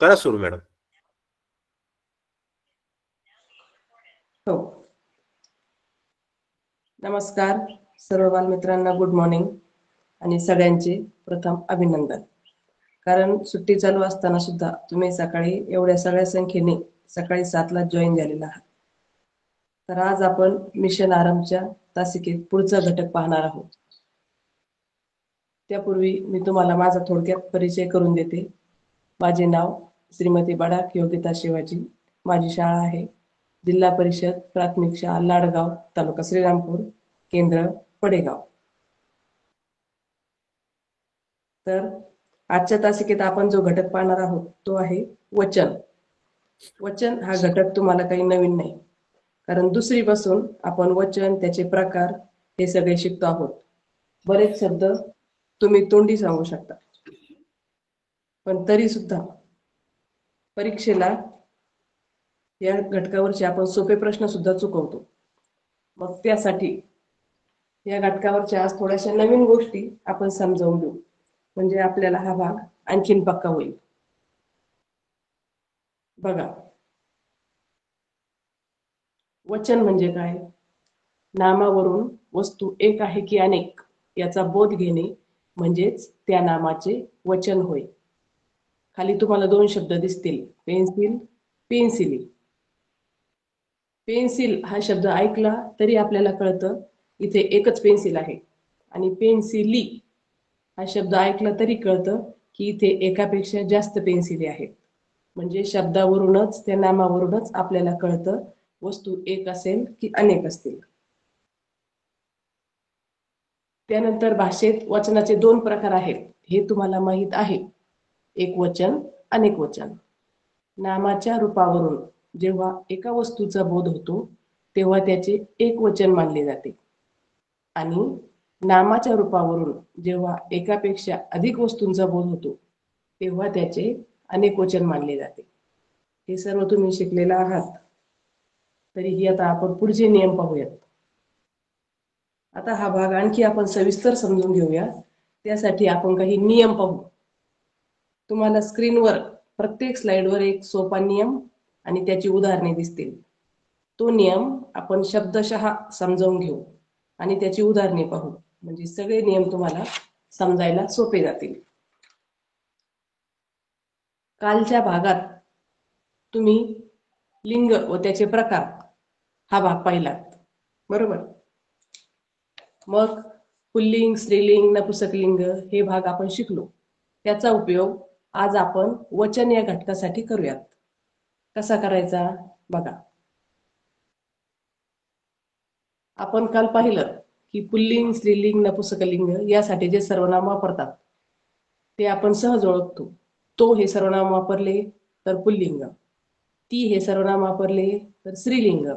करा सुरू मॅडम. हो, नमस्कार सर्व बालमित्रांना, गुड मॉर्निंग आणि सगळ्यांचे प्रथम अभिनंदन. कारण सुट्टी चालू असताना सुद्धा तुम्ही सकाळी एवढ्या सगळ्या संख्येने सकाळी 7ला जॉईन झालेला आहात. तर आज आपण मिशन आरामच्या तासिकेत पुढचा घटक पाहणार आहोत. त्यापूर्वी मी तुम्हाला माझा थोडक्यात परिचय करून देते. माझे नाव श्रीमती बडाक योगिता शिवाजी. माझी शाळा आहे जिल्हा परिषद प्राथमिक शाळा लाडगाव, तालुका श्रीरामपूर, केंद्र पडेगाव. तर आजच्या तासिकेत आपण जो घटक पाहणार आहोत तो आहे वचन. वचन हा घटक तुम्हाला काही नवीन नाही, कारण दुसरी पासून आपण वचन, त्याचे प्रकार हे सगळे शिकतो आहोत. बरेच शब्द तुम्ही तोंडी सांगू शकता, पण तरी सुद्धा परीक्षेला या घटकावरचे आपण सोपे प्रश्न सुद्धा चुकवतो. मग त्यासाठी या घटकावरच्या आज थोड्याशा नवीन गोष्टी आपण समजावून घेऊ, म्हणजे आपल्याला हा भाग आणखीन पक्का होईल. बघा, वचन म्हणजे काय? नामावरून वस्तू एक आहे की अनेक याचा बोध घेणे म्हणजेच त्या नामाचे वचन होय. खाली तुम्हाला 2 शब्द दिसतील, पेन्सिल, पेन्सिली. पेन्सिल हा शब्द ऐकला तरी आपल्याला कळतं इथे एकच पेन्सिल आहे, आणि पेन्सिली हा शब्द ऐकला तरी कळतं की इथे एकापेक्षा जास्त पेन्सिली आहेत. म्हणजे शब्दावरूनच, त्या नामावरूनच आपल्याला कळतं वस्तू एक असेल की अनेक असतील. त्यानंतर भाषेत वचनाचे 2 प्रकार आहेत हे तुम्हाला माहित आहे. एक वचन, अनेक वचन. नामाच्या रूपावरून जेव्हा एका वस्तूचा बोध होतो तेव्हा त्याचे एक वचन मानले जाते, आणि नामाच्या रूपावरून जेव्हा एकापेक्षा अधिक वस्तूंचा बोध होतो तेव्हा त्याचे अनेक वचन मानले जाते. हे सर्व तुम्ही शिकलेला आहात. तरीही आता आपण पुढचे नियम पाहूयात. आता हा भाग आणखी आपण सविस्तर समजून घेऊया. त्यासाठी आपण काही नियम पाहू. तुम्हाला स्क्रीनवर प्रत्येक स्लाइडवर एक सोपा नियम आणि त्याची उदाहरणे दिसतील. तो नियम आपण शब्दशः समजावून घेऊ आणि त्याची उदाहरणे पाहू, म्हणजे सगळे नियम तुम्हाला समजायला सोपे जातील. कालच्या भागात तुम्ही लिंग व त्याचे प्रकार हा भाग पाहिलात, बरोबर? मग पुल्लिंग, स्त्रीलिंग, नपुंसकलिंग हे भाग आपण शिकलो. त्याचा उपयोग आज आपण वचन या घटकासाठी करूयात. कसा करायचा बघा. आपण काल पाहिलं की पुल्लिंग, स्त्रीलिंग, नपुंसकलिंग यासाठी जे सर्वनाम वापरतात ते आपण सहज ओळखतो. तो हे सर्वनाम वापरले तर पुल्लिंग, ती हे सर्वनाम वापरले तर स्त्रीलिंग,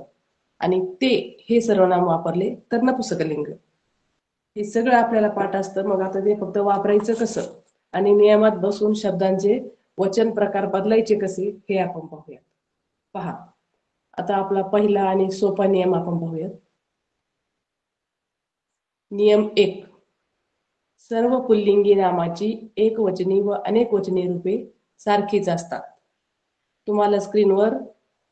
आणि ते हे सर्वनाम वापरले तर नपुंसकलिंग. हे सगळं आपल्याला पाठ असतं. मग आता ते फक्त वापरायचं कसं आणि नियमात बसून शब्दांचे वचन प्रकार बदलायचे कसे हे आपण पाहूयात. पहा, आता आपला पहिला आणि सोपा नियम आपण पाहूयात. नियम 1. सर्व पुल्लिंगी नामाची एकवचनी व अनेकवचनी रूपे सारखीच असतात. तुम्हाला स्क्रीनवर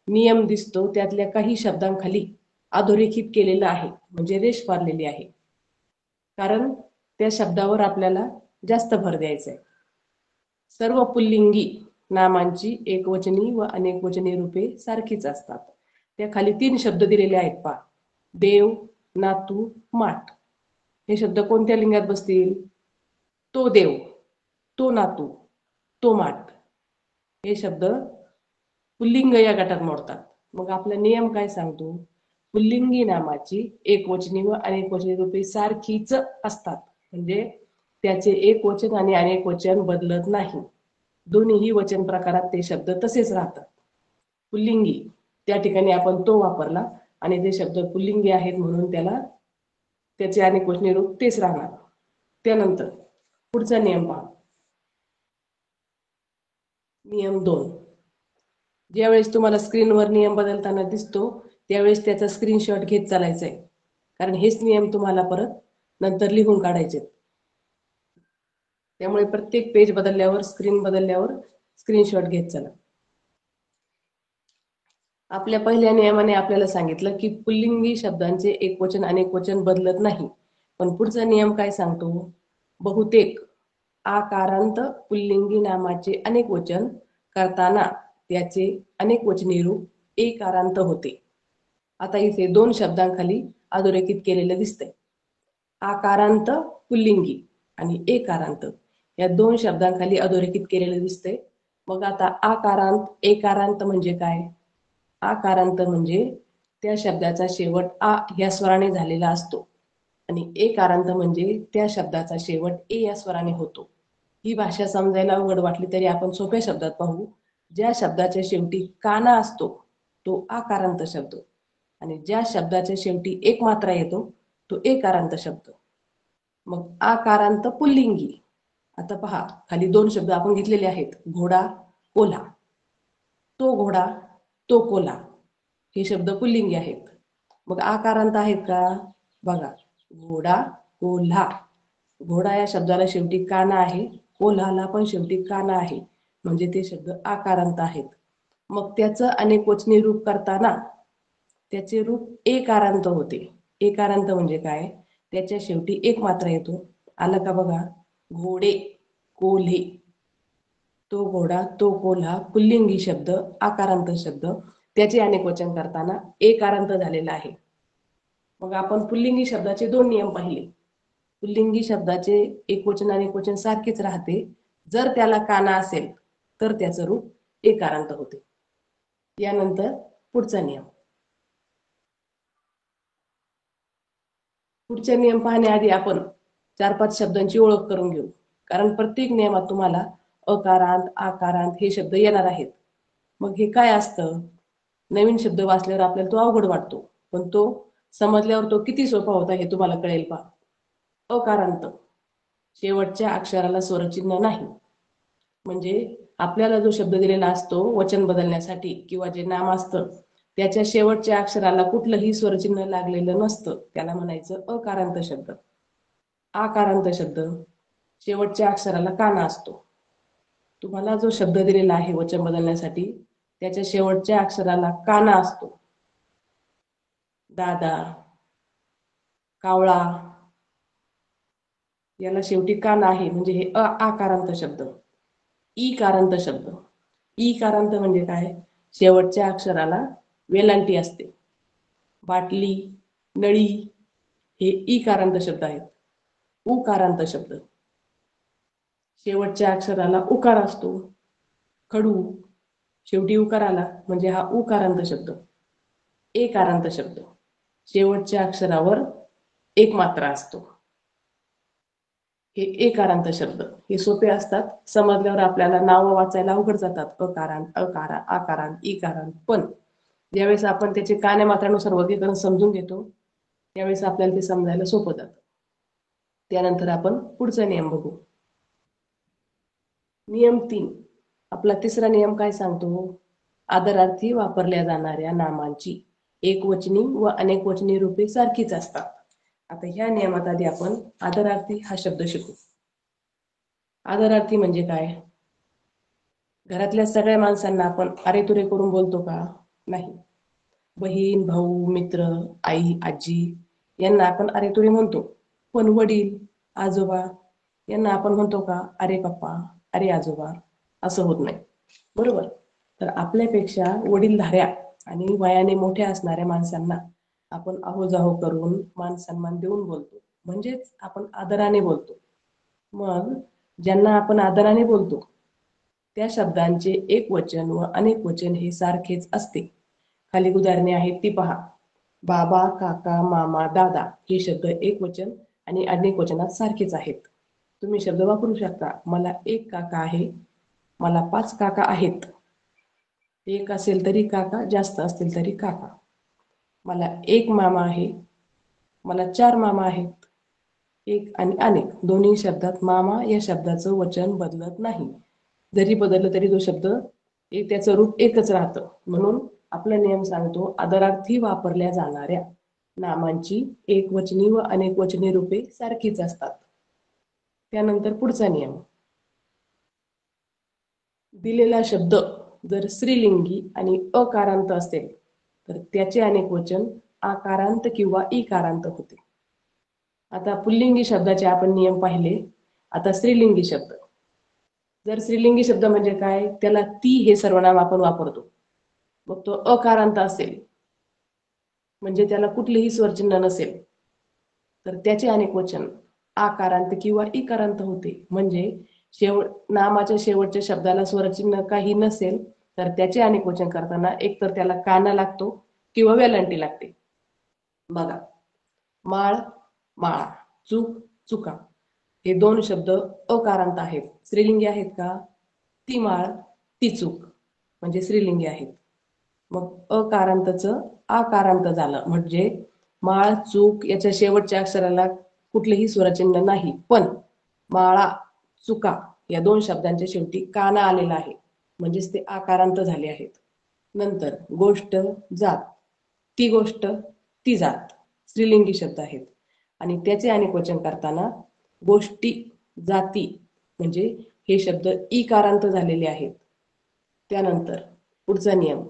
नियम दिसतो, त्यातल्या काही शब्दांखाली अधोरेखित केलेला आहे, म्हणजे रेष मारलेली आहे, कारण त्या शब्दावर आपल्याला जास्त भर द्यायचा आहे. सर्व पुल्लिंगी नामांची एकवचनी व अनेकवचनी रूपे सारखीच असतात. त्या खाली 3 शब्द दिलेले आहेत पहा. देव, नातू, माठ. हे शब्द कोणत्या लिंगात बसतील? तो देव, तो नातू, तो माठ. हे शब्द पुल्लिंग या गटात मोडतात. मग आपला नियम काय सांगतो? पुल्लिंगी नामाची एकवचनी व अनेकवचनी रूपे सारखीच असतात, म्हणजे त्याचे एक वचन आणि अनेक वचन बदलत नाही. दोन्हीही वचन प्रकारात ते शब्द तसेच राहतात. पुल्लिंगी त्या ठिकाणी आपण तो वापरला आणि ते शब्द पुल्लिंगी आहेत म्हणून त्याचे अनेकवचनी रूप तेच राहणार. त्यानंतर पुढचा नियम पहा. नियम 2. ज्यावेळेस तुम्हाला स्क्रीनवर नियम बदलताना दिसतो त्यावेळेस त्याचा स्क्रीनशॉट घेत चालायचा आहे, कारण हेच नियम तुम्हाला परत नंतर लिहून काढायचे. त्यामुळे प्रत्येक पेज बदलल्यावर, स्क्रीन बदलल्यावर स्क्रीनशॉट घेत चला. आपल्या पहिल्या नियमाने आपल्याला सांगितलं की पुल्लिंगी शब्दांचे एकवचन अनेकवचन बदलत नाही. पण पुढचा नियम काय सांगतो? बहुतेक आकारांत पुल्लिंगी नामाचे अनेकवचन करताना त्याचे अनेकवचनी रूप एकारांत होते. आता इथे दोन शब्दांखाली अधोरेखित केलेलं दिसतंय. आकारांत पुल्लिंगी आणि एकारांत या दोन शब्दांखाली अधोरेखित केलेलं दिसतंय. मग आता आकारांत एकारांत म्हणजे काय? आकारांत म्हणजे त्या शब्दाचा शेवट आ या स्वराने झालेला असतो आणि एकारांत म्हणजे त्या शब्दाचा शेवट ए या स्वराने होतो. ही भाषा समजायला अवघड वाटली तरी आपण सोप्या शब्दात पाहू. ज्या शब्दाच्या शेवटी काना असतो तो आकारांत शब्द आणि ज्या शब्दाच्या शेवटी एक मात्रा येतो तो एकारांत शब्द. मग आकारांत पुल्लिंगी. आता पहा खाली दोन शब्द आपण घेतलेले आहेत, घोडा कोल्हा. तो घोडा तो कोल्हा हे शब्द पुल्लिंगी आहेत. मग आकारांत आहेत का? बघा, घोडा कोल्हा. घोडा या शब्दाला शेवटी काना आहे, कोल्हाला पण शेवटी काना आहे, म्हणजे ते शब्द आकारांत आहेत. मग त्याचं अनेकवचनी रूप करताना त्याचे रूप एकारांत होते. एकारांत म्हणजे काय? त्याच्या शेवटी एक मात्रा येतो. आलं का बघा? घोडे कोल्हे. तो घोडा तो कोल्हा पुल्लिंगी शब्द आकारांत शब्द त्याचे अनेकवचन करताना एकारांत झालेला आहे. मग आपण पुल्लिंगी शब्दाचे दोन नियम पाहिले. पुल्लिंगी शब्दाचे एकवचन अनेकवचन सारखेच राहते. जर त्याला काना असेल तर त्याचं रूप एकारांत होते. यानंतर पुढचा नियम. पुढचे नियम पाहण्याआधी आपण 4-5 शब्दांची ओळख करून घेऊ. कारण प्रत्येक नियमात तुम्हाला अकारांत आकारांत हे शब्द येणार आहेत. मग हे काय असतं? नवीन शब्द वाचल्यावर आपल्याला तो अवघड वाटतो, पण तो समजल्यावर तो किती सोपा होता हे तुम्हाला कळेल पहा. अकारांत शेवटच्या अक्षराला स्वरचिन्ह नाही. म्हणजे आपल्याला जो शब्द दिलेला असतो वचन बदलण्यासाठी किंवा जे नाम असतं त्याच्या शेवटच्या अक्षराला कुठलंही स्वरचिन्ह लागलेलं नसतं, त्याला म्हणायचं अकारांत शब्द. आकारांत शब्द शेवटच्या अक्षराला काना असतो. तुम्हाला जो शब्द दिलेला आहे वचन बदलण्यासाठी त्याच्या शेवटच्या अक्षराला काना असतो. दादा, कावळा याला शेवटी काना आहे, म्हणजे हे आकारांत शब्द. ईकारांत शब्द. ईकारांत म्हणजे काय? शेवटच्या अक्षराला वेलांटी असते. बाटली, नळी हे ईकारांत शब्द आहेत. उकारांत शब्द शेवटच्या अक्षराला उकार असतो. खडू शेवटी उकार आला म्हणजे हा उकारांत शब्द. एकारांत शब्द शेवटच्या अक्षरावर एक मात्रा असतो. हे एकारांत शब्द. हे सोपे असतात, समजल्यावर आपल्याला नाव वाचायला अवघड जातात. अकारांत, अकारा, आकारांत, इकारांत. पण ज्यावेळेस आपण त्याचे कान्या मात्रानुसार वर्गीकरण समजून घेतो त्यावेळेस आपल्याला ते समजायला सोपं जातं. त्यानंतर आपण पुढचा नियम बघू. नियम 3. आपला तिसरा नियम काय सांगतो? आदरार्थी वापरल्या जाणाऱ्या नामांची एकवचनी व अनेकवचनी रूपे सारखीच असतात. आता ह्या नियमात आधी आपण आदरार्थी हा शब्द शिकू. आदरार्थी म्हणजे काय? घरातल्या सगळ्या माणसांना आपण अरे तुरे करून बोलतो का? नाही. बहीण, भाऊ, मित्र, आई, आजी यांना आपण अरे तुरे म्हणतो. पण वडील, आजोबा यांना आपण म्हणतो का अरे पप्पा, अरे आजोबा? असं होत नाही, बरोबर? तर आपल्यापेक्षा वडीलधाऱ्या आणि वयाने मोठ्या असणाऱ्या माणसांना आपण अहो जाहो करून मान सन्मान देऊन बोलतो, म्हणजेच आपण आदराने बोलतो. मग ज्यांना आपण आदराने बोलतो त्या शब्दांचे एक वचन व अनेक वचन हे सारखेच असते. खाली उदाहरणे आहेत ती पहा. बाबा, काका, मामा, दादा हे शब्द एक वचन आणि अनेक वचनात सारखेच आहेत. तुम्ही शब्द वापरू शकता. मला एक काका आहे, मला 5 काका आहेत. एक असेल तरी काका, जास्त असतील तरी काका. मला एक मामा आहे, मला 4 मामा आहेत. एक आणि अनेक दोन्ही शब्दात मामा या शब्दाचं वचन बदलत नाही. जरी बदललं तरी तो शब्द त्याचं रूप एकच राहतं. म्हणून आपला नियम सांगतो आदरार्थी वापरल्या जाणाऱ्या नामांची एकवचनी व अनेकवचनी रूपे सारखीच असतात. त्यानंतर पुढचा नियम. दिलेला शब्द जर स्त्रीलिंगी आणि अकारांत असेल तर त्याचे अनेक वचन आकारांत किंवा इकारांत होते. आता पुल्लिंगी शब्दाचे आपण नियम पाहिले. आता स्त्रीलिंगी शब्द. जर स्त्रीलिंगी शब्द म्हणजे काय, त्याला ती हे सर्वनाम आपण वापरतो. मग तो अकारांत असेल म्हणजे त्याला कुठलेही स्वरचिन्ह नसेल तर त्याचे अनेक वचन आकारांत किंवा इकारांत होते. म्हणजे नामाच्या शेवटच्या शब्दाला स्वरचिन्ह काही नसेल तर त्याचे अनेक वचन करताना एकतर त्याला काना लागतो किंवा वेलांटी लागते. बघा, माळ माळा, चूक चुका हे दोन शब्द अकारांत आहेत. स्त्रीलिंगी आहेत का? ती माळ ती चूक म्हणजे स्त्रीलिंगी आहेत. मग अकारांतचं आकारांत झालं म्हणजे माळ चूक याच्या शेवटच्या अक्षराला कुठलेही स्वरचिन्ह नाही, पण माळा चुका या दोन शब्दांच्या शेवटी काना आलेला आहे म्हणजेच ते आकारांत झाले आहेत. नंतर गोष्ट जात, ती गोष्ट ती जात स्त्रीलिंगी शब्द आहेत आणि त्याचे अनेक वचन करताना गोष्टी जाती म्हणजे हे शब्द इकारांत झालेले आहेत. त्यानंतर पुढचा नियम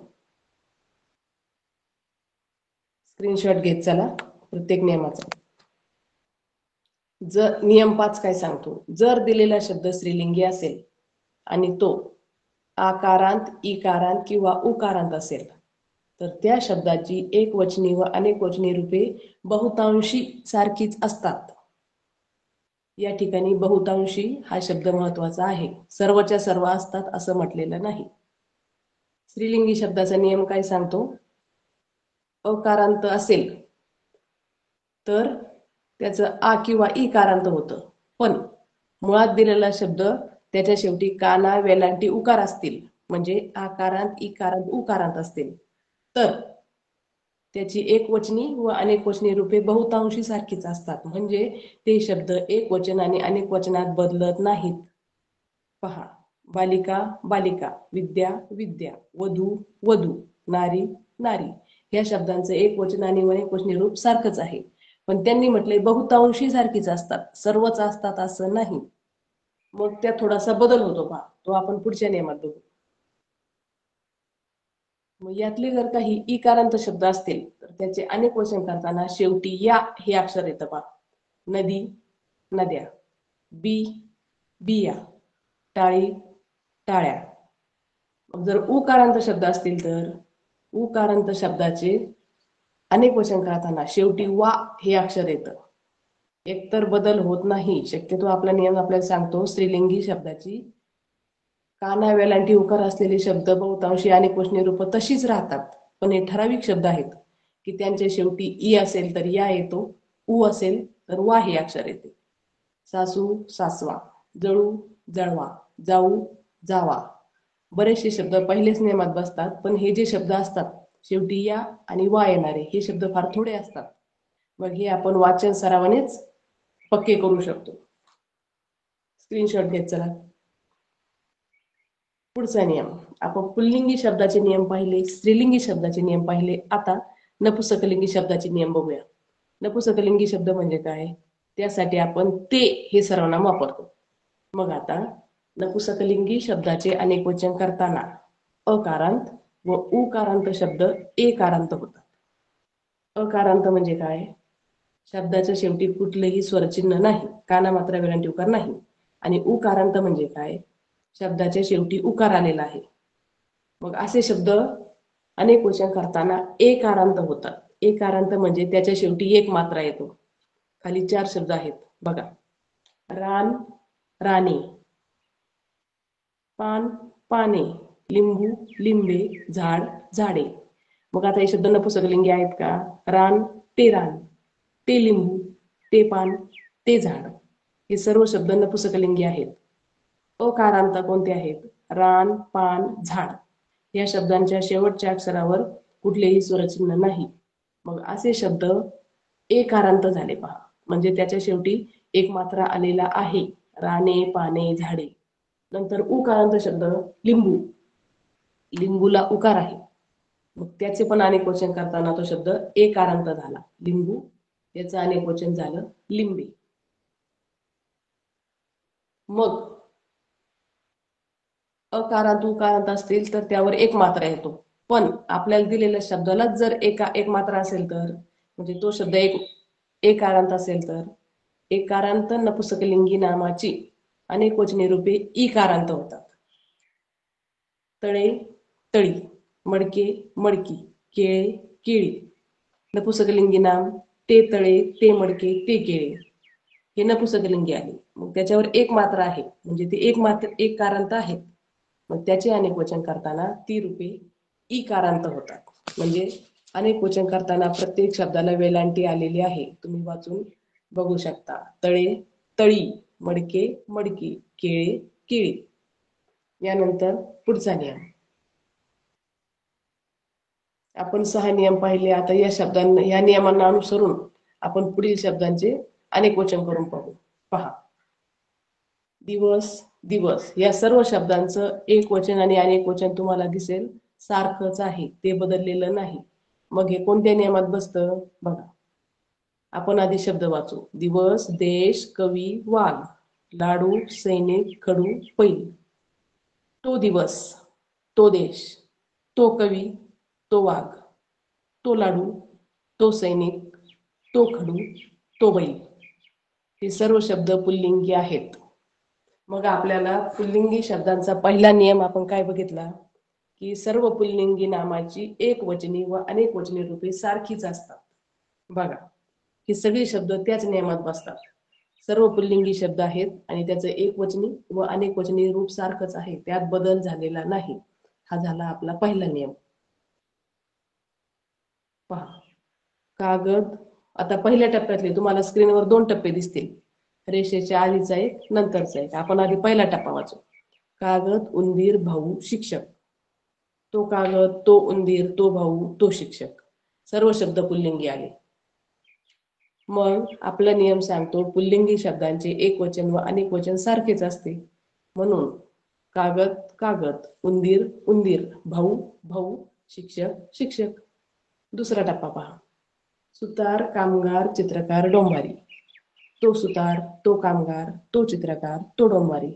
स्क्रीनशॉट घेत चला प्रत्येक नियमाचा. जर नियम 5 काय सांगतो, जर दिलेला शब्द स्त्रीलिंगी असेल आणि तो आकारांत इकारांत किंवा उकारांत असेल तर त्या शब्दाची एकवचनी व अनेकवचनी रूपे बहुतांशी सारखीच असतात. या ठिकाणी बहुतांशी हा शब्द महत्वाचा आहे. सर्वच्या सर्व असतात असं म्हटलेलं नाही. स्त्रीलिंगी शब्दाचा नियम काय सांगतो, अकारांत असेल तर त्याचं आ किंवा इकारांत होतं, पण मुळात दिलेला शब्द त्याच्या शेवटी काना वेलांटी उकार असतील म्हणजे आकारांत इकारांत उकारांत असतील तर त्याची एकवचनी व अनेकवचनी रूपे बहुतांशी सारखीच असतात. म्हणजे ते शब्द एकवचन आणि अनेक वचनात बदलत नाहीत. पहा, बालिका बालिका, विद्या विद्या, वधू वधू, नारी नारी या शब्दांचं एकवचन आणि अनेकवचनी रूप सारखंच आहे, पण त्यांनी म्हटले बहुतांशी सारखीच असतात, सर्वच असतात असं नाही. मग त्यात थोडासा बदल होतो पहा, तो आपण पुढच्या नियमात बघू. मग यातले जर काही इकारांत शब्द असतील तर त्याचे अनेक वचन करताना शेवटी या हे अक्षर येतं पहा. नदी नद्या, बी बिया, टाळी टाळ्या. मग जर उकारांत शब्द असतील तर उकारांत शब्दाचे अनेक वचन करताना शेवटी वा हे अक्षर येतं. एकतर बदल होत नाही. शक्यतो आपला नियम आपल्याला सांगतो स्त्रीलिंगी शब्दाची काना वेलांटी उकार असलेले शब्द बहुतांशी अनेकवचनी रूप तशीच राहतात, पण हे ठराविक शब्द आहेत की त्यांच्या शेवटी ई असेल तर या येतो, उ असेल तर वा हे अक्षर येते. सासू सासवा, जळू जळवा, जाऊ जावा. बरेचसे शब्द पहिलेच नियमात बसतात, पण हे जे शब्द असतात शेवटी या आणि वा येणारे हे शब्द फार थोडे असतात. मग हे आपण वाचन सरावानेच पक्के करू शकतो. स्क्रीनशॉट घेत चला. पुढचा नियम आपण पुल्लिंगी शब्दाचे नियम पाहिले, स्त्रीलिंगी शब्दाचे नियम पाहिले. आता नपुसकलिंगी शब्दाचे नियम बघूया. नपुसकलिंगी शब्द म्हणजे काय, त्यासाठी आपण ते हे सर्वनाम वापरतो. मग आता नपुसकलिंगी शब्दाचे अनेक वचन करताना अकारांत व उकारांत शब्द एकारांत होतात. अकारांत म्हणजे काय, शब्दाच्या शेवटी कुठलेही स्वरचिन्ह नाही, काना मात्रा वेलांटी उकार नाही. आणि उकारांत म्हणजे काय, शब्दाच्या शेवटी उकार आलेला आहे. मग असे शब्द अनेक वचन करताना एकारांत होतात. एकारांत म्हणजे त्याच्या शेवटी एक मात्रा येतो. खाली 4 शब्द आहेत बघा. रान राणे, पान पाने, लिंबू लिंबे, झाड झाडे. मग आता हे शब्द नपुसकलिंगी आहेत का, रान ते लिंबू ते पान ते झाड, हे सर्व शब्द नपुसकलिंगी आहेत. अकारांत कोणते आहेत, रान पान झाड या शब्दांच्या शेवटच्या अक्षरावर कुठलेही स्वरचिन्ह नाही. मग असे शब्द एकारांत झाले पहा, म्हणजे त्याच्या शेवटी एक मात्रा आलेला आहे. राणे पाने झाडे. नंतर उकारांत शब्द लिंबू, लिंबूला उकार आहे, मग त्याचे पण अनेक वचन करताना तो शब्द एकारांत झाला लिंबू, याचं अनेक वचन झालं लिंबे. मग अकारांत उकारांत असतील तर त्यावर एक मात्रा येतो. पण आपल्याला दिलेल्या शब्दाला जर एक मात्रा असेल तर, म्हणजे तो शब्द एकारांत असेल तर एकारांत नपुसकलिंगी नामाची अनेकवचनी रूपे इकारांत होतात. तळे तळी, मडके मडकी, केळे केळी. नपुसकलिंगी नाम ते तळे ते मडके ते केळे, हे नपुसकलिंगी आहे. मग त्याच्यावर एक मात्रा आहे म्हणजे ते एक कारांत आहे. मग त्याचे अनेक वचन करताना ती रूपे इकारांत होतात. म्हणजे अनेक वचन करताना प्रत्येक शब्दाला वेलांटी आलेली आहे, तुम्ही वाचून बघू शकता. तळे तळी, मडके मडकी, केळे केळी. यानंतर पुढचा नियम, आपण 6 नियम पाहिले. आता या नियमांना अनुसरून आपण पुढील शब्दांचे अनेक वचन करून पाहू. पहा, दिवस दिवस या सर्व शब्दांचं एक वचन आणि अनेक वचन तुम्हाला दिसेल सारखंच आहे, ते बदललेलं नाही. मग हे कोणत्या नियमात बसतं बघा. आपण आधी शब्द वाचू. दिवस, देश, कवी, वाघ, लाडू, सैनिक, खडू, पैल. तो दिवस, तो देश, तो कवी, तो वाघ, तो लाडू, तो सैनिक, तो खडू, तो बैल. हे सर्व शब्द पुल्लिंगी आहेत. मग आपल्याला पुल्लिंगी शब्दांचा पहिला नियम आपण काय बघितला की सर्व पुल्लिंगी नामाची एकवचनी व अनेक वचनी रूपे सारखीच असतात. बघा, हे सगळे शब्द त्याच नियमात बसतात. सर्व पुल्लिंगी शब्द आहेत आणि त्याचं एकवचनी व अनेक वचनी रूप सारखंच आहे, त्यात बदल झालेला नाही. हा झाला आपला पहिला नियम. पहा, कागद. आता पहिल्या टप्प्यातले तुम्हाला स्क्रीनवर 2 टप्पे दिसतील, रेषेच्या आधीचा एक, नंतरचा एक. आपण आधी पहिला टप्पा वाचू. कागद, उंदीर, भाऊ, शिक्षक. तो कागद, तो उंदीर, तो भाऊ, तो शिक्षक. सर्व शब्द पुल्लिंगी आले. मग आपला नियम सांगतो पुल्लिंगी शब्दांचे एक वचन व अनेक वचन सारखेच असते. म्हणून कागद कागद, उंदीर उंदीर, भाऊ भाऊ, शिक्षक शिक्षक. दुसरा टप्पा पहा. सुतार, कामगार, चित्रकार, डोंबारी. तो सुतार, तो कामगार, तो चित्रकार, तो डोंबारी.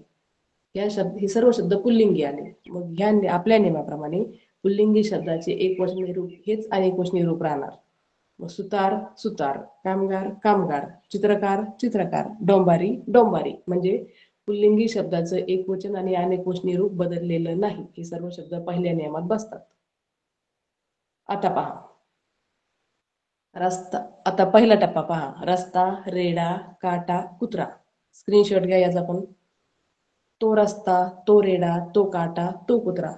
हे सर्व शब्द पुल्लिंगी आले. मग ह्या आपल्या नियमाप्रमाणे पुल्लिंगी शब्दाचे एकवचनी रूप हेच अनेकवचनी रूप राहणार. मग सुतार सुतार, कामगार कामगार, चित्रकार चित्रकार, डोंबारी डोंबारी. म्हणजे पुल्लिंगी शब्दाचं एकवचन आणि अनेकवचनी रूप बदललेलं नाही. हे सर्व शब्द पहिल्या नियमात बसतात. आता पहा, रस्ता. आता पहिला टप्पा पहा. रस्ता, रेडा, काटा, कुत्रा. स्क्रीनशॉट घ्या याचा पण. तो रस्ता, तो रेडा, तो काटा, तो कुत्रा.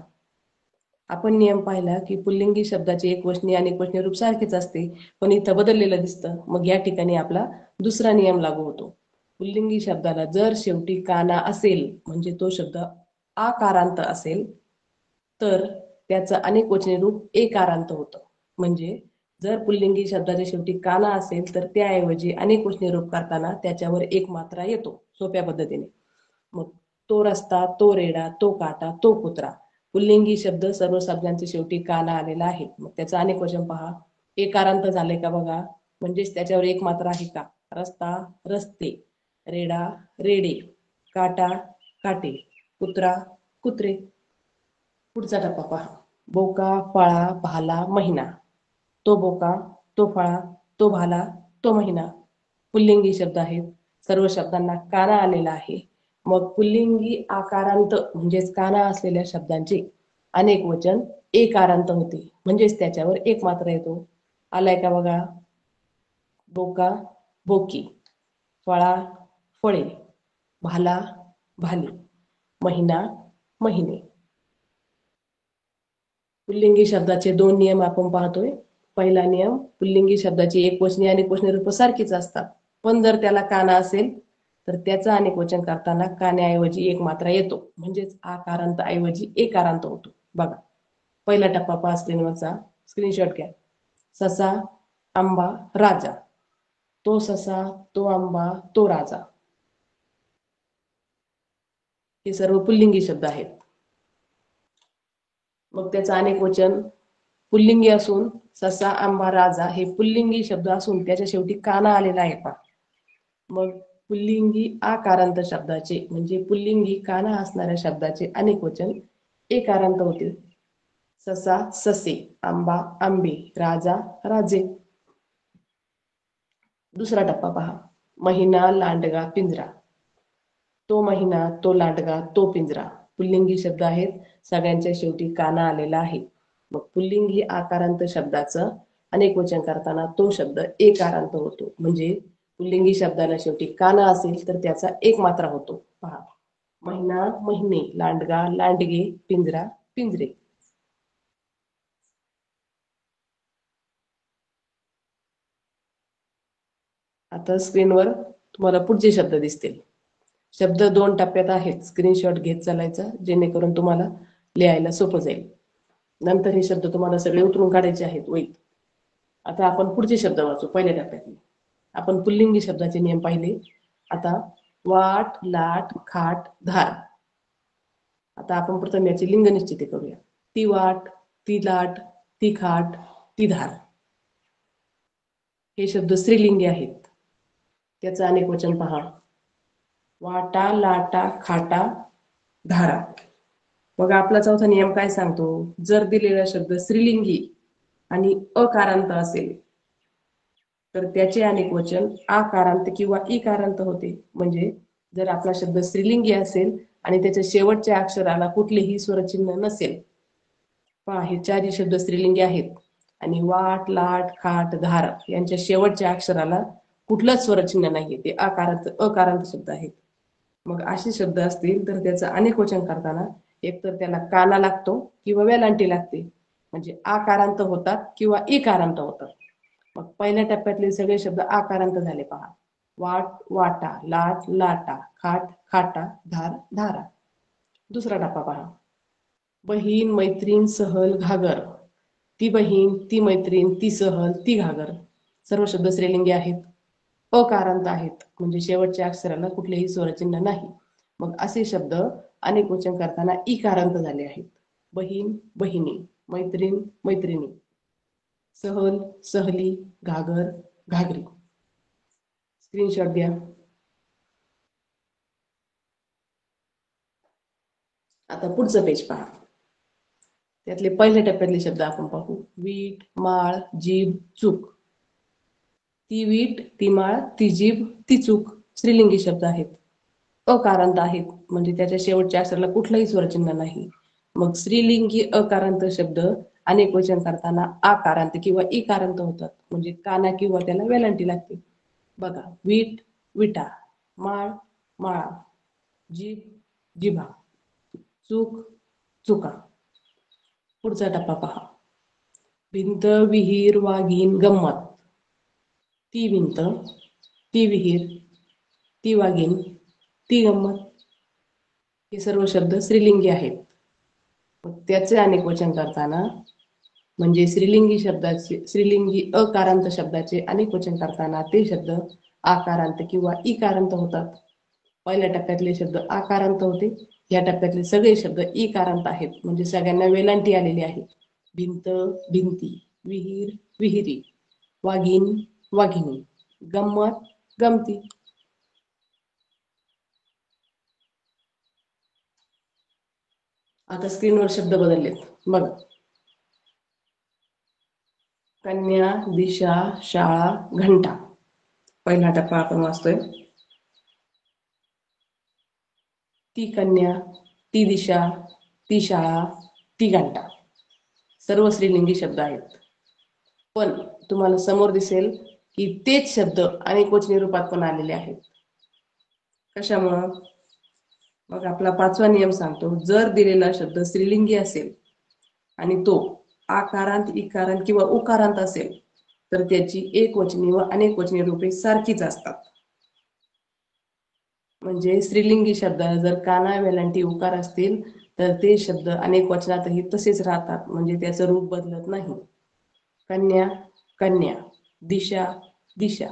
आपण नियम पाहिला की पुल्लिंगी शब्दाचे एकवचनी आणि अनेकवचनी रूप सारखेच असते, पण इथं बदललेलं दिसतं. मग या ठिकाणी आपला दुसरा नियम लागू होतो. पुल्लिंगी शब्दाला जर शेवटी काना असेल म्हणजे तो शब्द आकारांत असेल तर त्याचं अनेकवचनी रूप एकारांत होतं. म्हणजे जर पुल्लिंगी शब्दाच्या शेवटी काना असेल तर त्याऐवजी अनेकवचनी रूप करताना त्याच्यावर एक मात्रा येतो सोप्या पद्धतीने. मग तो रस्ता, तो रेडा, तो काटा, तो कुत्रा. पुल्लिंगी शब्द सर्व शब्दांच्या शेवटी काना आलेला आहे. मग त्याचं अनेकवचन पहा. एकारांत झालंय का बघा, म्हणजेच त्याच्यावर एक मात्रा आहे का. रस्ता रस्ते, रेडा रेडे, काटा काटे, कुत्रा कुत्रे. पुढचा टप्पा पहा. बोका, फळा, भाला, महिना. तो बोका, तो फळा, तो भाला, तो महिना. पुल्लिंगी शब्द आहेत. सर्व शब्दांना काना आलेला आहे. मग पुल्लिंगी आकारांत म्हणजेच काना असलेल्या शब्दांचे अनेक वचन एकारांत होते, म्हणजेच त्याच्यावर एक मात्रा येतो. आलाय का बघा. बोका बोकी, फळा फळे, भाला भाले, महिना महिने. पुल्लिंगी शब्दाचे 2 नियम आपण पाहतोय. पहिला नियम, पुल्लिंगी शब्दाची एकवचनी आणि अनेकवचनी रूप सारखीच असतात, पण जर त्याला काना असेल तर त्याचं अनेकवचन करताना कान्याऐवजी एक मात्रा येतो, म्हणजेच आकारांत ऐवजी एकारांत होतो. बघा, पहिला टप्पा पहा स्क्रीनवरचा. स्क्रीनशॉट घ्या. ससा, आंबा, राजा. तो ससा, तो आंबा, तो राजा. हे सर्व पुल्लिंगी शब्द आहेत. मग त्याचं अनेकवचन पुल्लिंगी असून ससा, आंबा, राजा हे पुल्लिंगी शब्द असून त्याच्या शेवटी काना आलेला आहे पहा. मग पुल्लिंगी आकारांत शब्दाचे म्हणजे पुल्लिंगी काना असणाऱ्या शब्दाचे अनेकवचन एकारांत होते. ससा ससे, आंबा आंबे, राजा राजे. दुसरा टप्पा पहा. महिना लांडगा पिंजरा. तो महिना, तो लांडगा, तो पिंजरा. पुल्लिंगी शब्द आहेत. सगळ्यांच्या शेवटी काना आलेला आहे. मग पुल्लिंगी आकारांत शब्दाचं अनेक वचन करताना तो शब्द एकारांत होतो. म्हणजे पुल्लिंगी शब्दाला शेवटी काना असेल तर त्याचा एक मात्रा होतो. पहा. महिना महिने, लांडगा लांडगे, पिंजरा पिंजरे. आता स्क्रीनवर तुम्हाला पुढचे शब्द दिसतील. शब्द 2 टप्प्यात आहेत. स्क्रीनशॉट घेत चालायचा जेणेकरून तुम्हाला लिहायला सोपं जाईल. नंतर हे शब्द तुम्हाला सगळे उतरून काढायचे आहेत वहीत. आता आपण पुढचे शब्द वाचू. पहिल्या टप्प्यातले आपण पुल्लिंगी शब्दाचे नियम पाहिले. आता वाट, लाट, खाट, धार. आता आपण प्रथम याची लिंग निश्चिती करूया. ती वाट, ती लाट, ती खाट, ती धार. हे शब्द स्त्रीलिंगी आहेत. त्याचं अनेक वचन पहा. वाटा, लाटा, खाटा, धारा. मग आपला चौथा नियम काय सांगतो. जर दिलेला शब्द स्त्रीलिंगी आणि अकारांत असेल तर त्याचे अनेक वचन आकारांत किंवा इकारांत होते. म्हणजे जर आपला शब्द स्त्रीलिंगी असेल आणि त्याच्या शेवटच्या अक्षराला कुठलेही स्वरचिन्ह नसेल. पहा, हे चारही शब्द स्त्रीलिंगी आहेत आणि वाट, लाट, खाट, धार यांच्या शेवटच्या अक्षराला कुठलंच स्वरचिन्ह नाही. ते अकारांत शब्द आहेत. मग असे शब्द असतील तर त्याचं अनेक वचन करताना एकतर त्याला काना लागतो किंवा वेलांटी लागते. म्हणजे आकारांत होतात किंवा इकारांत होतात. मग पहिल्या टप्प्यातले सगळे शब्द आकारांत झाले. पहा. वाट, वाटा, लाट, लाटा, खाट, खाटा, धार, धारा. दुसरा टप्पा पहा. बहीण, मैत्रीण, सहल, घागर. ती बहीण, ती मैत्रीण, ती सहल, ती घागर. सर्व शब्द स्त्रीलिंगी आहेत. अकारांत आहेत. म्हणजे शेवटच्या अक्षराला कुठलेही स्वरचिन्ह नाही. मग असे शब्द अनेक वचन करताना इकारांत झाले आहेत. बहीण, बहिणी, मैत्रीण, मैत्रिणी, सहल, सहली, घागर, घागरी. स्क्रीनशॉट घ्या. आता पुढचं पेज पहा. त्यातले पहिल्या टप्प्यातले शब्द आपण पाहू. वीट, माळ, जीभ, चूक. ती वीट, ती माळ, ती जीभ, ती चूक. स्त्रीलिंगी शब्द आहेत. अकारांत आहेत. म्हणजे त्याच्या शेवटच्या अक्षराला कुठलाही स्वरचिन्ह नाही. मग स्त्रीलिंगी अकारांत शब्द अनेक वचन करताना आकारांत किंवा इकारांत होतात. म्हणजे काना किंवा त्याला वेलांटी लागते. बघा. वीट, विटा, माळ, माळा, जीभ, जिभा, चूक, चुका. पुढचा टप्पा पहा. भिंत, विहीर, वाघीण, गंमत. ती भिंत, ती विहीर, ती वाघीण, ती गंमत. हे सर्व शब्द स्त्रीलिंगी आहेत. त्याचे अनेक वचन करताना म्हणजे स्त्रीलिंगी अकारांत शब्दाचे अनेक वचन करताना ते शब्द आकारांत किंवा इकारांत होतात. पहिल्या टप्प्यातले शब्द आकारांत होते. या टप्प्यातले सगळे शब्द इकारांत आहेत. म्हणजे सगळ्यांना वेलांटी आलेली आहे. भिंत, भिंती, विहीर, विहिरी, वाघीण, वाघिणी, गंमत, गमती. आता स्क्रीनवर शब्द बदललेत. बघा. कन्या, दिशा, शाळा, घंटा. पहिला टप्पा आपण वाचतोय. ती कन्या, ती दिशा, ती शाळा, ती घंटा. सर्व स्त्रीलिंगी शब्द आहेत. पण तुम्हाला समोर दिसेल की तेच शब्द अनेक वचनी रूपात पण आलेले आहेत. कशामुळं? मग आपला पाचवा नियम सांगतो. जर दिलेला शब्द स्त्रीलिंगी असेल आणि तो आकारांत, इकारांत किंवा उकारांत असेल तर त्याची एकवचनी व अनेक वचनी रूपे सारखीच असतात. म्हणजे स्त्रीलिंगी शब्दाला जर काना, वेलांटी, उकार असतील तर ते शब्द अनेक वचनातही तसेच राहतात. म्हणजे त्याचं रूप बदलत नाही. कन्या, कन्या, दिशा, दिशा,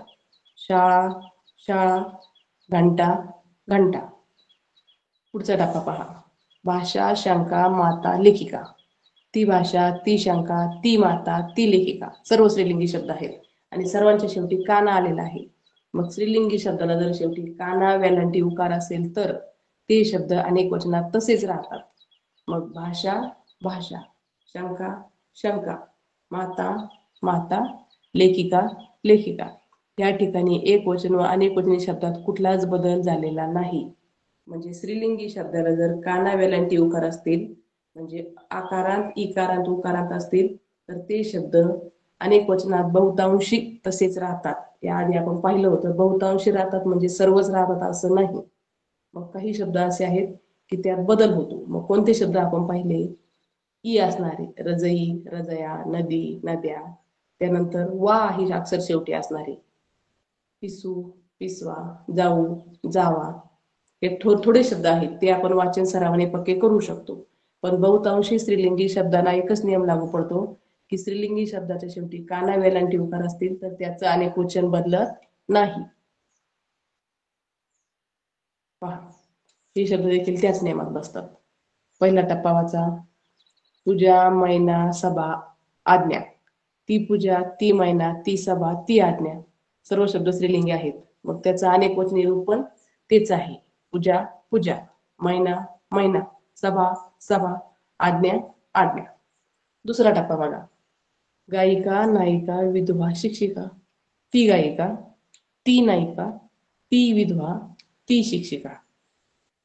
शाळा, शाळा, घंटा, घंटा. पुढचा टप्पा पहा. भाषा, शंका, माता, लेखिका. ती भाषा, ती शंका, ती माता, ती लेखिका. सर्व स्त्रीलिंगी शब्द आहेत आणि सर्वांच्या शेवटी काना आलेला आहे. मग स्त्रीलिंगी शब्दाला जर शेवटी काना, वेलांटी, उकार असेल तर ते शब्द अनेक वचनात तसेच राहतात. मग भाषा भाषा, शंका शंका, माता माता, लेखिका लेखिका. या ठिकाणी एकवचन व अनेकवचनी शब्दात कुठलाच बदल झालेला नाही. म्हणजे स्त्रीलिंगी शब्दाला जर काना वेलांटी उकार असतील, म्हणजे आकारांत इकारांत उकारांत असतील, तर ते शब्द अनेक वचनात बहुतांशी तसेच राहतात. याआधी आपण पाहिलं होतं, बहुतांशी राहतात म्हणजे सर्वच राहतात असं नाही. मग काही शब्द असे आहेत की त्यात बदल होतो. मग कोणते शब्द आपण पाहिले? ई असणारे, रजई रजया, नदी नद्या. त्यानंतर वा ही अक्षर शेवटी असणारे, पिसू पिसवा, जाऊ जावा. हे थोडे शब्द आहेत, ते आपण वाचन सरावाने पक्के करू शकतो. पण बहुतांशी स्त्रीलिंगी शब्दांना एकच नियम लागू पडतो की स्त्रीलिंगी शब्दाच्या शेवटी काना वेलांटी उकार असतील तर त्याचं अनेकवचन बदलत नाही. पहा, हे शब्द देखील त्याच नियमात बसतात. पहिला टप्पा वाचा. पूजा, मैना, सभा, आज्ञा. ती पूजा, ती मैना, ती सभा, ती आज्ञा. सर्व शब्द स्त्रीलिंगी आहेत. मग त्याचं अनेकवचनी रूप पण तेच आहे. पूजा पूजा, मैना मैना, सभा सभा, आज्ञा आज्ञा. दुसरा टप्पा बघा. गायिका, नायिका, विधवा, शिक्षिका. ती गायिका, ती नायिका, ती विधवा, ती शिक्षिका.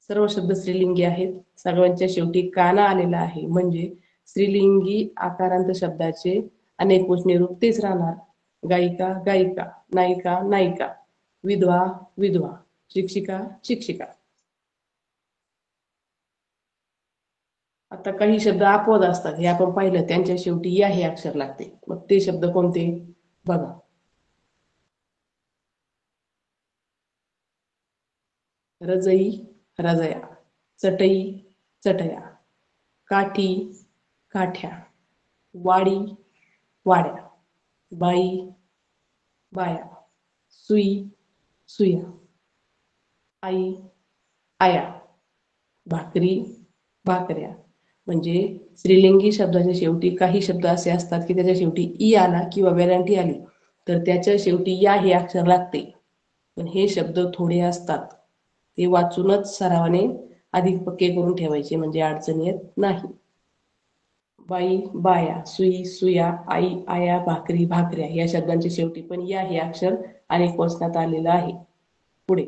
सर्व शब्द स्त्रीलिंगी आहेत. सर्वांच्या शेवटी काना आलेला आहे, म्हणजे स्त्रीलिंगी आकारांत शब्दाचे अनेकवचनी रूप तेच राहणार. गायिका गायिका, नायिका नायिका, विधवा विधवा, शिक्षिका शिक्षिका. आता काही शब्द अपवाद असतात, हे आपण पाहिलं. त्यांच्या शेवटी या हे अक्षर लागते. मग ते शब्द कोणते बघा. रजई रजया, चटई चटया, काठी काठ्या, वाडी वाड्या, बाई बाया, सुई सुया, आई आया, भाकरी भाकऱ्या. म्हणजे स्त्रीलिंगी शब्दाच्या शेवटी काही शब्द असे असतात की त्याच्या शेवटी ई आला किंवा वेलांटी आली तर त्याच्या शेवटी या हे अक्षर लागते. पण हे शब्द थोडे असतात, ते वाचूनच सरावाने अधिक पक्के करून ठेवायचे, म्हणजे अडचण येत नाही. बाई बाया, सुई सुया, आई आया, भाकरी भाकऱ्या या शब्दांच्या शेवटी पण या हे अक्षर अनेक वचनात आलेलं आहे. पुढे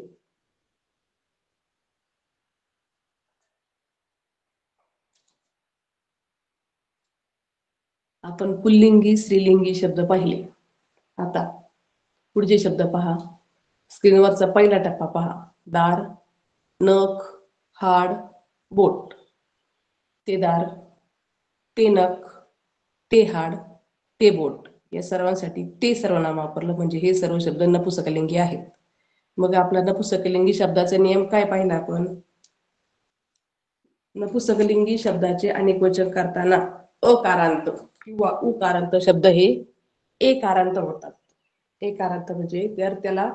आपण पुल्लिंगी स्त्रीलिंगी शब्द पाहिले. आता पुढचे शब्द पहा. स्क्रीनवरचा पहिला टप्पा पहा. दार, नख, हाड, बोट. ते दार, ते नख, ते हाड, ते बोट. या सर्वांसाठी ते सर्वनाम वापरलं, म्हणजे हे सर्व शब्द नपुंसकलिंगी आहेत. मग आपला नपुंसकलिंगी शब्दाचा नियम काय पाहिला आपण? नपुंसकलिंगी शब्दाचे अनेकवचन करताना अकारांत किंवा उकारांत शब्द हे एकारांत होतात. एकारांत म्हणजे जर त्याला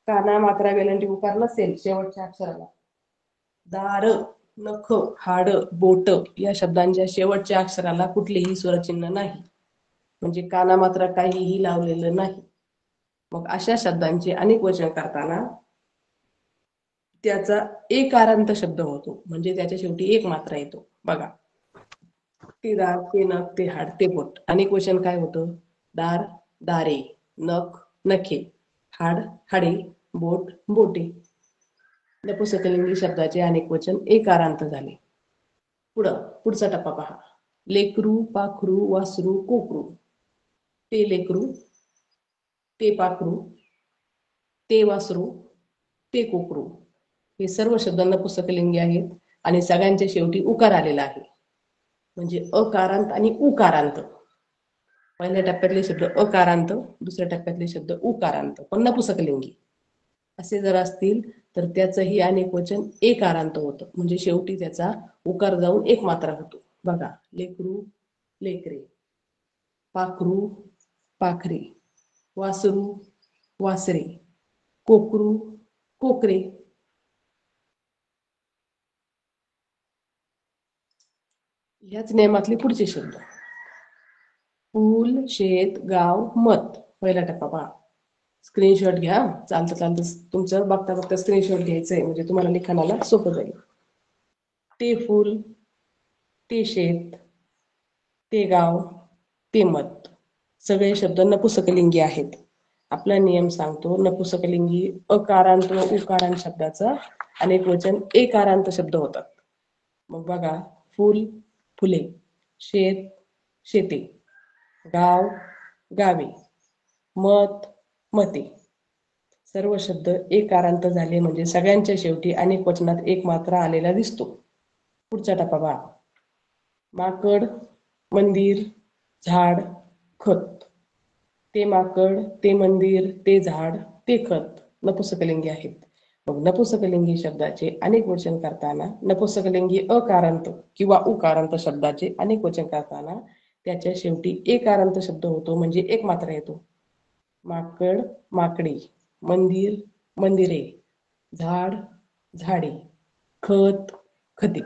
काना मात्रा वेलांटी उकार नसेल शेवटच्या अक्षराला, दार, नख, हाड, बोट या शब्दांच्या शेवटच्या अक्षराला कुठलेही स्वरचिन्ह नाही, म्हणजे काना मात्रा काहीही लावलेलं नाही. मग अशा शब्दांचे अनेक वचन करताना त्याचा एकारांत शब्द होतो, म्हणजे त्याच्या शेवटी एक मात्रा येतो. बघा, ते दार, ते नख, ते हाड, ते बोट. अनेक वचन काय होतं? दार दारे, नख नखे, हाड हाडे, बोट बोटे. नपुंसकलिंगी शब्दाचे अनेक वचन एकारांत झाले. पुढचा टप्पा पहा. लेकरू, पाखरू, वासरू, कोकरू. ते लेकरू, ते पाखरू, ते वासरू, ते कोकरू. हे सर्व शब्द नपुंसकलिंगी आहेत आणि सगळ्यांच्या शेवटी उकार आलेला आहे, म्हणजे अकारांत आणि उकारांत. पहिल्या टप्प्यातले शब्द अकारांत, दुसऱ्या टप्प्यातले शब्द उकारांत पण नपुंसकलिंगी. असे जर असतील तर त्याचंही अनेक वचन एकारांत होतं, म्हणजे शेवटी त्याचा उकार जाऊन एक मात्रा होतो. बघा, लेकरू लेकरे, पाखरू पाखरे, वासरू वासरे, कोकरू कोकरे. ह्याच नियमातले पुढचे शब्द. पूल, शेत, गाव, मत. पहिला टप्पा पहा. स्क्रीनशॉट घ्या. चालतं चालतं तुमचं बघता बघता स्क्रीनशॉट घ्यायचंय, म्हणजे तुम्हाला लिखाणाला सोपं जाईल. ते फूल, ते शेत, ते गाव, ते मत सगळे शब्द नपुसकलिंगी आहेत. आपला नियम सांगतो, नपुसकलिंगी अकारांत व उकारांत शब्दाचं अनेक वचन एकारांत शब्द होतात. मग बघा, फूल, फुले, शेत, शेते, गाव, गावे, मत, मते सर्व शब्द एकारांत झाले म्हणजे सगळ्यांच्या शेवटी अनेक वचनात एक मात्रा आलेला दिसतो. पुढचा टप्पा पहा. माकड, मंदिर, झाड, खत. ते माकड, ते मंदिर, ते झाड, ते खत नपुसकलिंगी आहेत. मग नपुसकलिंगी शब्दाचे अनेक वचन करताना नपुसकलिंगी अकारांत किंवा उकारांत शब्दाचे अनेक वचन करताना त्याच्या शेवटी एकारांत शब्द होतो म्हणजे एक मात्रा येतो. माकड, माकडे, मंदिर, मंदिरे, झाड, झाडे, खत, खते.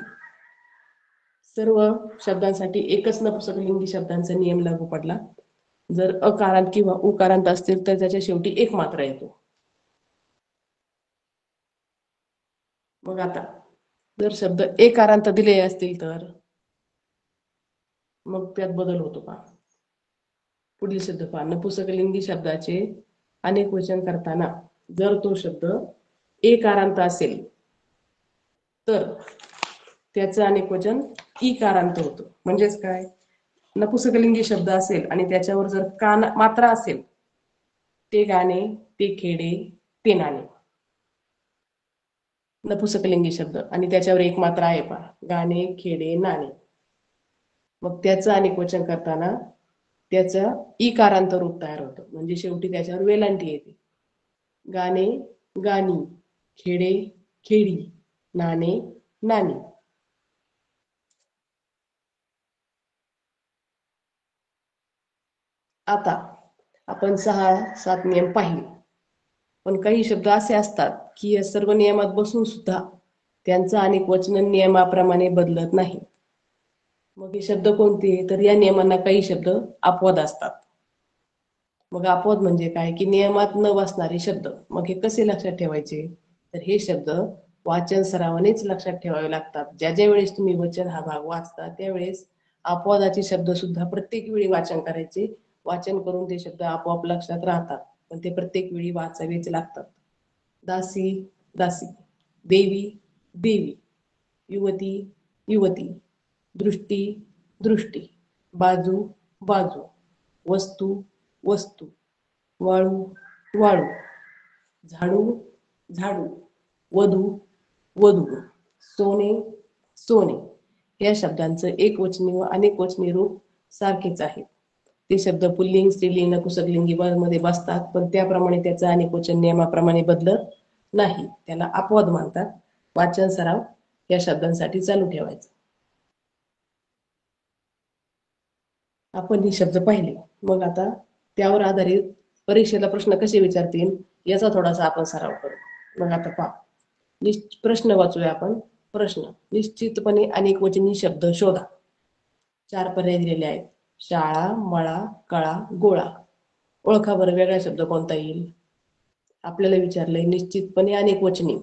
सर्व शब्दांसाठी एकच नपुसकलिंगी शब्दांचा नियम लागू पडला. जर अकारांत किंवा उकारांत असतील तर त्याच्या शेवटी एक मात्रा येतो. मग आता जर शब्द एकारांत दिले असतील तर मग त्यात बदल होतो का? पुढील शब्द पहा. नपुसकलिंगी शब्दाचे अनेक वचन करताना जर तो शब्द एकारांत असेल तर त्याचं अनेक वचन इकारांत होतं. म्हणजेच काय, नपुसकलिंगी शब्द असेल आणि त्याच्यावर जर कान मात्रा असेल, ते गाणे, ते खेडे, ते नाणे. नपुसकलिंगी शब्द आणि त्याच्यावर एक मात्रा आहे पहा, गाणे, खेडे, नाणे. मग त्याचं अनेक वचन करताना त्याचं इकारांत रूप तयार होतं म्हणजे शेवटी त्याच्यावर वेलांटी येते. गाणे, गाणी, खेडे, खेडी, नाणे, नाणी. आता आपण 6-7 नियम पाहिले, पण काही शब्द असे असतात की या सर्व नियमात बसून सुद्धा त्यांचं अनेक वचन नियमाप्रमाणे बदलत नाही. मग हे शब्द कोणते? तर या नियमांना काही शब्द अपवाद असतात. मग अपवाद म्हणजे काय की नियमात न बसणारे शब्द. मग हे कसे लक्षात ठेवायचे? तर हे शब्द वाचन सरावानेच लक्षात ठेवावे लागतात. ज्या ज्या वेळेस तुम्ही वचन हा भाग वाचता त्यावेळेस अपवादाचे शब्द सुद्धा प्रत्येक वेळी वाचन करायचे. वाचन करून ते शब्द आपोआप लक्षात राहतात, पण ते प्रत्येक वेळी वाचावेच लागतात. दासी, दासी, देवी, देवी, युवती, युवती, दृष्टी, दृष्टी, बाजू, बाजू, वस्तू, वस्तू, वाळू, वाळू, झाडू, झाडू, वधू, वधू, सोने, सोने या शब्दांचं एकवचनी व अनेक वचनी रूप सारखेच आहे. ते शब्द पुल्लिंग, स्त्रीलिंग, नपुसकलिंगी मध्ये बसतात, पण त्याप्रमाणे त्याचं अनेक वचन नियमाप्रमाणे बदलत नाही. त्याला अपवाद मानतात. वाचन सराव या शब्दांसाठी चालू ठेवायचा. आपण हे शब्द पाहिले, मग आता त्यावर आधारित परीक्षेला प्रश्न कसे विचारतील याचा थोडासा आपण सराव करू. मग आता पहा, प्रश्न वाचूया आपण. प्रश्न: निश्चितपणे अनेक वचनी शब्द शोधा. 4 पर्याय दिलेले आहेत: शाळा, मळा, कळा, गोळा. ओळखा बरं वेगळा शब्द कोणता येईल. आपल्याला विचारलंय निश्चितपणे अनेक वचनी.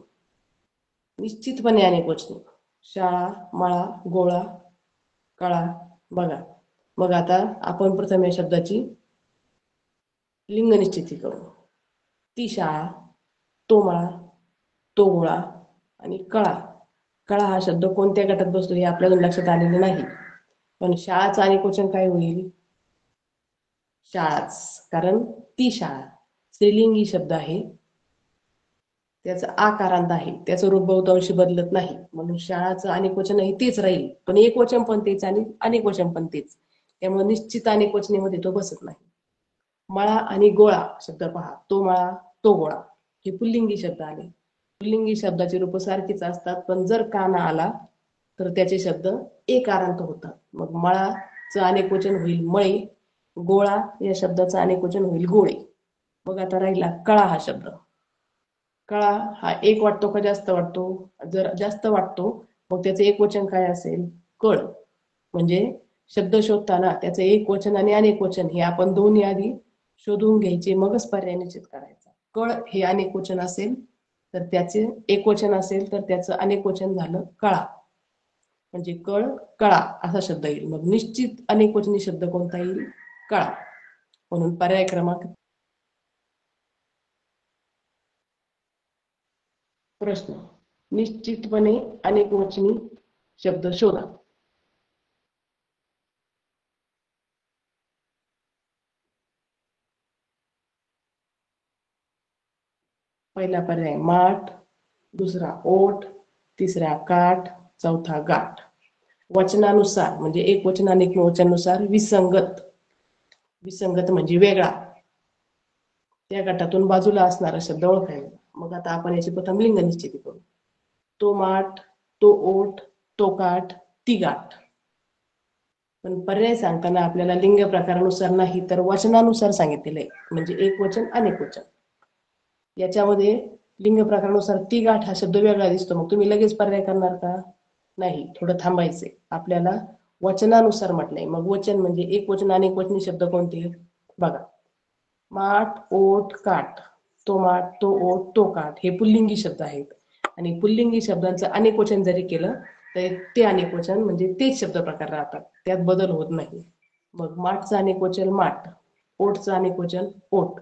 निश्चितपणे अनेक वचनी शाळा, मळा, गोळा, कळा. बघा, मग आता आपण प्रथम या शब्दाची लिंग निश्चिती करू. ती शाळा, तो मळा, तो गोळा आणि कळा. कळा हा शब्द कोणत्या गटात बसतो हे आपल्याला लक्षात आलेले नाही, पण शाळाचं अनेक वचन काय होईल? शाळाच, कारण ती शाळा स्त्रीलिंगी शब्द आहे, त्याचा आकारांत आहे, त्याचं रूप बहुतांशी बदलत नाही, म्हणून शाळाचं अनेक वचनही तेच राहील, पण एक वचन पण तेच आणि अनेक वचन पण तेच, त्यामुळे निश्चित अनेक वचनेमध्ये तो बसत नाही. मळा आणि गोळा शब्द पहा, तो मळा, तो गोळा हे पुल्लिंगी शब्द आले. पुल्लिंगी शब्दाचे रूप सारखीच असतात, पण जर काना आला तर त्याचे शब्द एकारांत होतात. मग मळाचं अनेक वचन होईल मळे, गोळा या शब्दाचं अनेक वचन होईल गोळे. मग आता राहिला कळा हा शब्द. कळा हा एक वाटतो का जास्त वाटतो? जर जास्त वाटतो मग त्याचे एक वचन काय असेल? कळ. म्हणजे शब्द शोधताना त्याचे एक वचन आणि अनेक वचन हे आपण दोन्ही आधी शोधून घ्यायचे, मगच पर्याय निश्चित करायचा. कळ हे अनेक वचन असेल तर त्याचे एक वचन असेल तर त्याचं अनेक वचन झालं कळा. म्हणजे कळ कळा असा शब्द येईल. मग निश्चित अनेकवचनी शब्द कोणता येईल? कळा. म्हणून पर्याय क्रमांक. प्रश्न: निश्चितपणे अनेकवचनी शब्द शोधा. पहिला पर्याय माठ, दुसरा ओठ, तिसरा काठ, चौथा गाठ. वचनानुसार म्हणजे एक वचन आणि वचनानुसार विसंगत. विसंगत म्हणजे वेगळा. त्या गटातून बाजूला असणारा शब्द ओळखायला. मग आता आपण याची प्रथम लिंग निश्चिती करू. तो माठ, तो ओठ, तो काठ, ती गाठ. पण पर्याय सांगताना आपल्याला लिंग प्रकारानुसार नाही तर वचनानुसार सांगितलेलं आहे. म्हणजे एक वचन अनेक वचन. याच्यामध्ये लिंग प्रकारानुसार ती गाठ हा शब्द वेगळा दिसतो. मग तुम्ही लगेच पर्याय करणार का? नाही, थोडं थांबायचंय. आपल्याला वचनानुसार म्हटलंय. मग वचन म्हणजे एक वचन अनेक वचनी शब्द कोणते? बघा, माठ, ओठ, काठ. तो माठ, तो ओठ, तो काठ हे पुल्लिंगी शब्द आहेत. आणि पुल्लिंगी शब्दांचं अनेक वचन जरी केलं तर ते अनेक वचन म्हणजे तेच शब्द प्रकार राहतात, त्यात बदल होत नाही. मग माठचं अनेक वचन माठ, ओठचं अनेक वचन ओठ,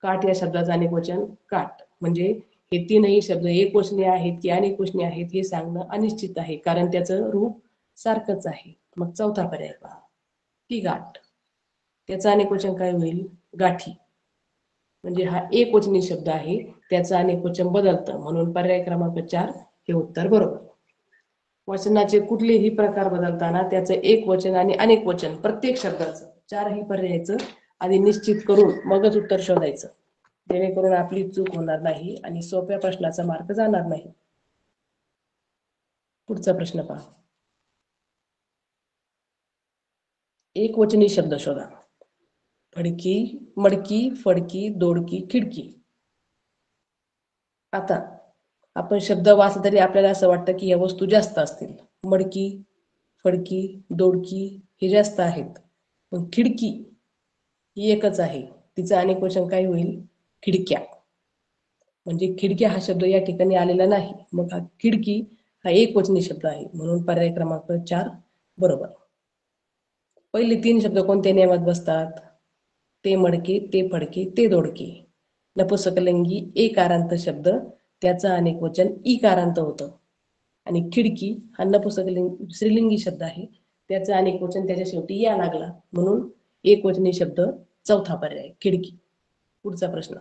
काठ या शब्दाचं अनेक वचन काठ. म्हणजे हे तीनही शब्द एक वचनी आहेत की अनेक वचनी आहेत हे सांगणं अनिश्चित आहे, कारण त्याचं रूप सारखंच आहे. मग चौथा पर्याय पहा, ती गाठ. त्याचं अनेक वचन काय होईल? गाठी. म्हणजे हा एक वचनी शब्द आहे, त्याचं अनेक वचन बदलतं. म्हणून पर्याय क्रमांक 4 हे उत्तर बरोबर. वचनाचे कुठलेही प्रकार बदलताना त्याचं एक वचन आणि अनेक वचन प्रत्येक शब्दाचं चारही पर्यायाचं आधी निश्चित करून मगच उत्तर शोधायचं, जेणेकरून आपली चूक होणार नाही आणि सोप्या प्रश्नाचा मार्क जाणार नाही. पुढचा प्रश्न पहा. एक वचनी शब्द शोधा. फडकी, मडकी, फडकी, दोडकी, खिडकी. आता आपण शब्द वाचलं तरी आपल्याला असं वाटतं की या वस्तू जास्त असतील. मडकी, फडकी, दोडकी हे जास्त आहेत. पण खिडकी ही एकच आहे, तिचं अनेक वचन काय होईल? खिडक्या. म्हणजे खिडक्या हा शब्द या ठिकाणी आलेला नाही. मग हा खिडकी हा एक वचनी शब्द आहे. म्हणून पर्याय क्रमांक 4 बरोबर. पहिले तीन शब्द कोणत्या नियमात बसतात? ते मडके, ते फडके, ते दोडके. नपुंसकलिंगी एकारांत शब्द, त्याचं अनेक वचन इकारांत होतं. आणि खिडकी हा नपुंसकलिंगी स्त्रीलिंगी शब्द आहे, त्याचं अनेक वचन त्याच्या शेवटी या लागला. म्हणून एक वचनी शब्द चौथा पर्याय खिडकी. पुढचा प्रश्न.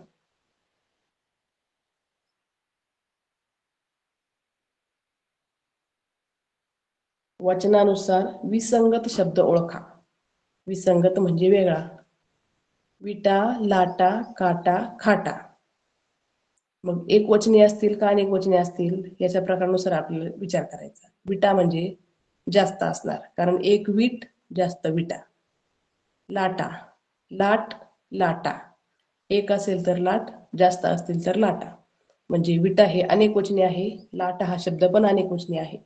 वचनानुसार विसंगत शब्द ओळखा. विसंगत म्हणजे वेगळा. विटा, लाटा, काटा, खाटा. मग एक वचनी असतील का अनेक वचनी असतील याच्या प्रकारानुसार आपल्याला विचार करायचा. विटा म्हणजे जास्त असणार, कारण एक वीट जास्त विटा. लाटा, लाट, लाटा. एक असेल तर लाट, जास्त असतील तर लाटा. म्हणजे विटा हे अनेक वचनी आहे, लाटा हा शब्द पण अनेक वचनी आहे.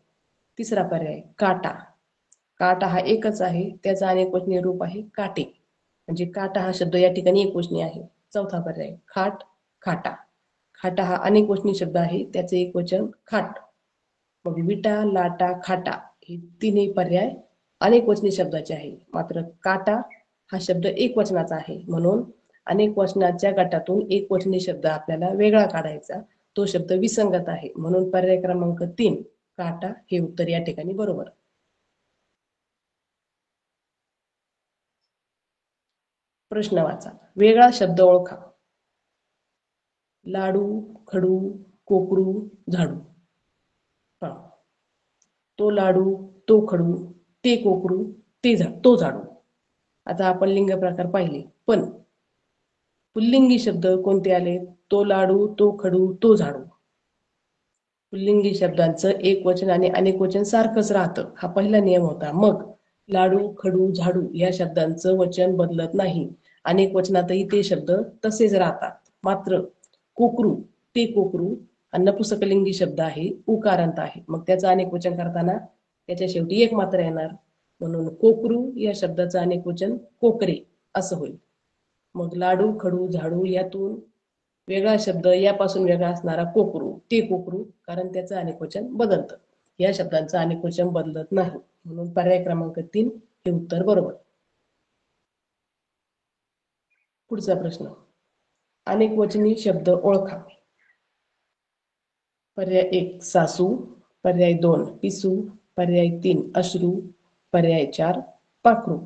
तिसरा पर्याय काटा. काटा हा एकच आहे, त्याचा अनेक वचनी रूप आहे काटे. म्हणजे काटा हा शब्द या ठिकाणी एक वचनी आहे. चौथा पर्याय खाट, खाटा. खाटा हा अनेक वचनी शब्द आहे, त्याचे एक वचन खाट. मग विटा, लाटा, खाटा हे तीनही पर्याय अनेक वचनी शब्दाचे आहे. मात्र काटा हा शब्द एक वचनाचा आहे. म्हणून अनेक वचनाच्या गटातून एक वचनी शब्द आपल्याला वेगळा काढायचा, तो शब्द विसंगत आहे. म्हणून पर्याय क्रमांक 3 काटा हे उत्तर या ठिकाणी बरोबर. प्रश्न वाचा. वेगळा शब्द ओळखा. लाडू, खडू, कोकरू, झाडू. तो लाडू, तो खडू, ते कोकरू, तो झाडू. आता आपण लिंग प्रकार पाहिले, पण पुल्लिंगी शब्द कोणते आले? तो लाडू, तो खडू, तो झाडू. पुल्लिंगी शब्दांचं एक वचन आणि अनेक वचन सारखंच राहतं, हा पहिला नियम होता. मग लाडू, खडू, झाडू या शब्दांचं वचन बदलत नाही. अनेक वचनातही ते शब्द तसेच राहतात. मात्र कोकरू, ते कोकरू हा नपुंसकलिंगी शब्द आहे, उकारांत आहे. मग त्याचं अनेक वचन करताना त्याच्या शेवटी एक मात्र येणार. म्हणून कोकरू या शब्दाचं अनेक वचन कोकरे असं होईल. मग लाडू, खडू, झाडू यातून वेगळा शब्द यापासून वेगळा असणारा कोकरू, ते कोकरू, कारण त्याचं अनेक वचन बदलतं. या शब्दांचं अनेकवचन बदलत नाही, म्हणून पर्याय क्रमांक 3 हे उत्तर बरोबर. पुढचा प्रश्न, अनेकवचनी शब्द ओळखा. पर्याय 1 सासू, पर्याय 2 पिसू, पर्याय 3 अश्रू, पर्याय 4 पाखरू.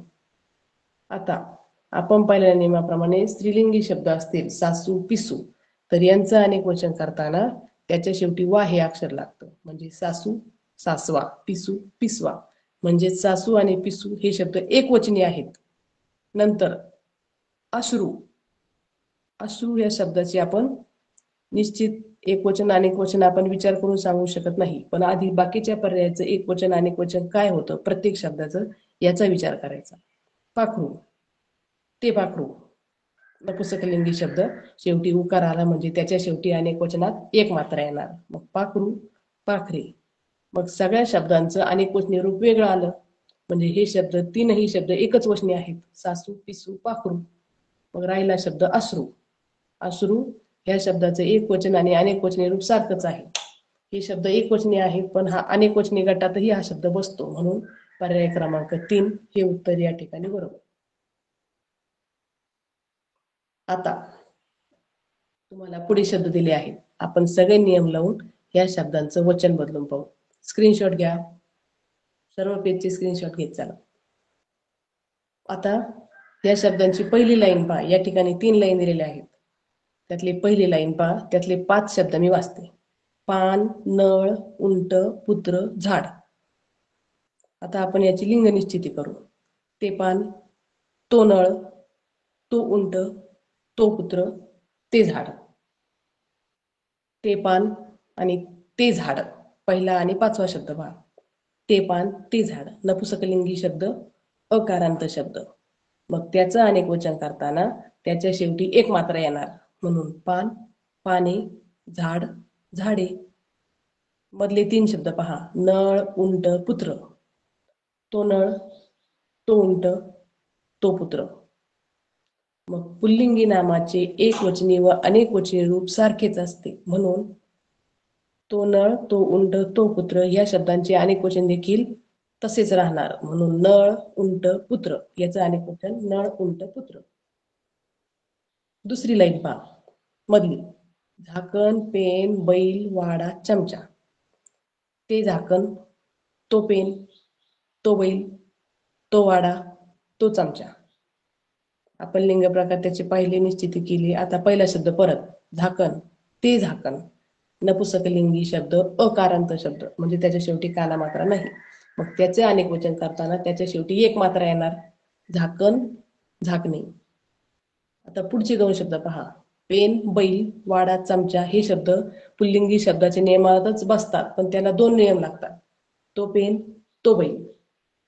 आता आपण पाहिलेल्या नियमाप्रमाणे स्त्रीलिंगी शब्द असतील सासू पिसू तर यांचं अनेकवचन करताना त्याच्या शेवटी वा हे अक्षर लागतं. म्हणजे सासू सासवा, पिसू पिसवा. म्हणजे सासू आणि पिसू हे शब्द एकवचनी आहेत. नंतर अश्रू, अश्रू या शब्दाची आपण निश्चित एकवचन अनेकवचन आपण विचार करून सांगू शकत नाही, पण आधी बाकीच्या पर्यायाचं एकवचन अनेकवचन काय होतं प्रत्येक शब्दाचं याचा विचार करायचा. पाखरू, ते पाखरू. नपुंसकलिंगी शब्द शेवटी उकार आला म्हणजे त्याच्या शेवटी अनेकवचनात एक मात्रा येणार. मग पाखरू पाखरे. मग सगळ्या शब्दांचं अनेकवचनी रूप वेगळं आलं म्हणजे हे शब्द तीनही शब्द एकच वचनी आहेत, सासू पिसू पाखरू. मग राहिला शब्द अश्रू. अश्रू या शब्दाचं एकवचन आणि अनेकवचनी रूप सारखंच आहे. हे शब्द एकवचनी आहेत पण हा अनेकवचनी गटातही हा शब्द बसतो, म्हणून पर्याय क्रमांक 3 हे उत्तर या ठिकाणी बरोबर. आता तुम्हाला पुढे शब्द दिले आहेत, आपण सगळे नियम लावून या शब्दांचं वचन बदलून पाहू. स्क्रीनशॉट घ्या, सर्व पेजचे स्क्रीनशॉट घेत चला. आता या शब्दांची पहिली लाईन पहा. या ठिकाणी 3 लाईन दिलेल्या आहेत. त्यातली पहिली लाईन पहा, त्यातले 5 शब्द मी वाचते. पान, नळ, उंट, पुत्र, झाड. आता आपण याची लिंग निश्चिती करू. ते पान, तो नळ, तो उंट, तो पुत्र, ते झाड. ते पान आणि ते झाड पहिला आणि 5वा शब्द पहा. ते पान ते झाड नपुंसकलिंगी शब्द अकारांत शब्द. मग त्याचं अनेकवचन करताना त्याच्या शेवटी एक मात्रा येणार, म्हणून पान पाने झाड झाडे. मधले 3 शब्द पहा. नळ उंट पुत्र. तो नळ तो उंट तो पुत्र. मग पुल्लिंगी नामाचे एकवचनी व अनेकवचनी रूप सारखेच असते, म्हणून तो नळ तो उंट तो पुत्र या शब्दांचे अनेकवचन देखील तसेच राहणार, म्हणून नळ उंट पुत्र याचं अनेकवचन नळ उंट पुत्र. दुसरी लाईन पहा मधली. झाकण पेन बैल वाडा चमचा. ते झाकण तो पेन तो बैल तो वाडा तो चमचा. आपण लिंग प्रकार त्याची पहिली निश्चिती केली. आता पहिला शब्द परत. झाकण ते झाकण नपुंसकलिंगी शब्द अकारांत शब्द म्हणजे त्याच्या शेवटी काना मात्रा नाही, मग त्याचे अनेकवचन करताना त्याच्या शेवटी एक मात्रा येणार, झाकण झाकणे. आता पुढचे 2 शब्द पहा. पेन बैल वाडा चमचा हे शब्द पुल्लिंगी शब्दाच्या नियमातच बसतात, पण त्याला 2 नियम लागतात. तो पेन तो बैल.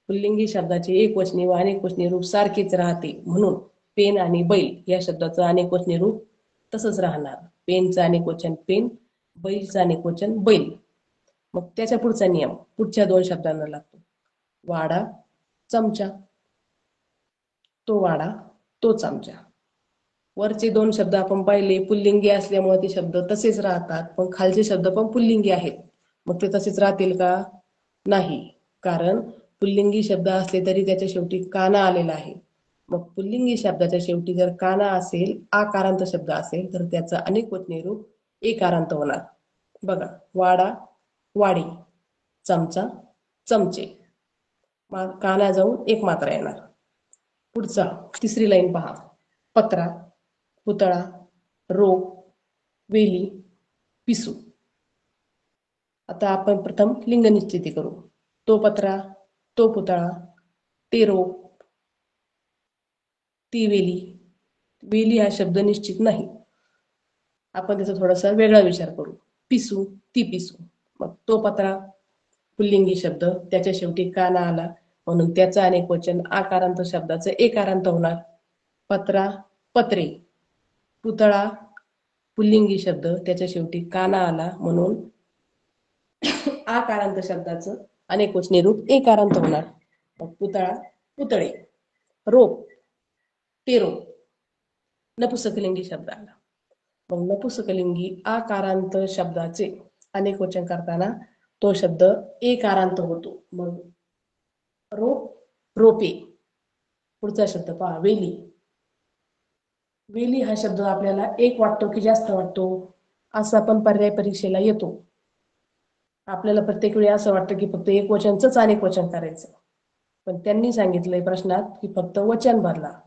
पुल्लिंगी शब्दाचे एकवचनी व अनेकवचनी रूप सारखेच राहते, म्हणून पेन आणि बैल या शब्दाचं अनेकवचनी रूप तसंच राहणार. पेनचं अनेकवचन पेन, बैलचं अनेकवचन बैल. मग त्याच्या पुढचा नियम पुढच्या 2 शब्दांना लागतो. वाडा चमचा. तो वाडा तो चमचा. वरचे 2 शब्द आपण पाहिले पुल्लिंगी असल्यामुळे ते शब्द तसेच राहतात, पण खालचे शब्द पण पुल्लिंगी आहेत. मग ते तसेच राहतील का? नाही, कारण पुल्लिंगी शब्द असले तरी त्याच्या शेवटी काना आलेला आहे. मग पुल्लिंगी शब्दाच्या शेवटी जर काना असेल आकारांत शब्द असेल तर त्याचं अनेकवचनी रूप एकारांत होणार. बघा वाडा वाडी चमचा चमचे. काना जाऊन एक मात्रा येणार. पुढचा तिसरी लाईन पहा. पत्रा पुतळा रोग वेली पिसू. आता आपण प्रथम लिंग निश्चिती करू. तो पत्रा तो पुतळा ते रोग ती वेली. वेली हा शब्द निश्चित नाही, आपण त्याचा थोडासा वेगळा विचार करू. पिसू ती पिसू. मग तो पत्रा पुल्लिंगी शब्द त्याच्या शेवटी काना आला, म्हणून त्याचं अनेकवचन आकारांत शब्दाचं एकारांत होणार. पत्रा पत्रे. पुतळा पुल्लिंगी शब्द त्याच्या शेवटी काना आला, म्हणून आकारांत शब्दाचं अनेकवचनी रूप एकारांत होणार. मग पुतळा पुतळे. रोप ते रोप. नपुंसकलिंगी शब्द आला. मग नपुंसकलिंगी आकारांत शब्दाचे अनेकवचन करताना तो शब्द एकारांत होतो. मग रोप रोपे. पुढचा शब्द पहा, वेली. वेली हा शब्द आपल्याला एक वाटतो की जास्त वाटतो, असा पण पर्याय परीक्षेला येतो. आपल्याला प्रत्येक वेळी असं वाटतं की फक्त एक वचनच अनेक वचन करायचं, पण त्यांनी सांगितलंय प्रश्नात की फक्त वचन बदला.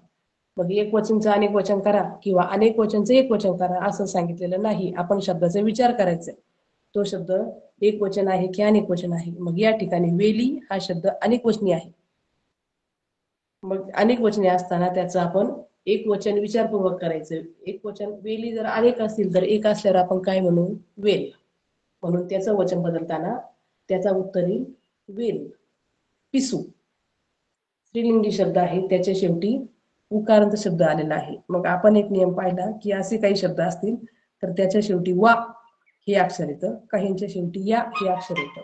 मग एक वचनचं अनेक वचन करा किंवा अनेक वचनचं एक वचन करा असं सांगितलेलं नाही. आपण शब्दाचा विचार करायचा, तो शब्द एक वचन आहे की अनेक वचन आहे. मग या ठिकाणी वेली हा शब्द अनेक वचनी आहे. मग अनेक वचने असताना त्याचं आपण एक वचन विचारपूर्वक करायचं. एक वचन, वेली जर अनेक असतील तर एक असल्यावर आपण काय म्हणू, वेल. म्हणून त्याचं वचन बदलताना त्याचा उत्तर येईल वेल. पिसू. स्त्रीलिंगी शब्द आहे, त्याच्या शेवटी उकारांत शब्द आलेला आहे. मग आपण एक नियम पाहिला की असे काही शब्द असतील तर त्याच्या शेवटी वा हे अक्षर येतं, काहींच्या शेवटी या हे अक्षर येतं.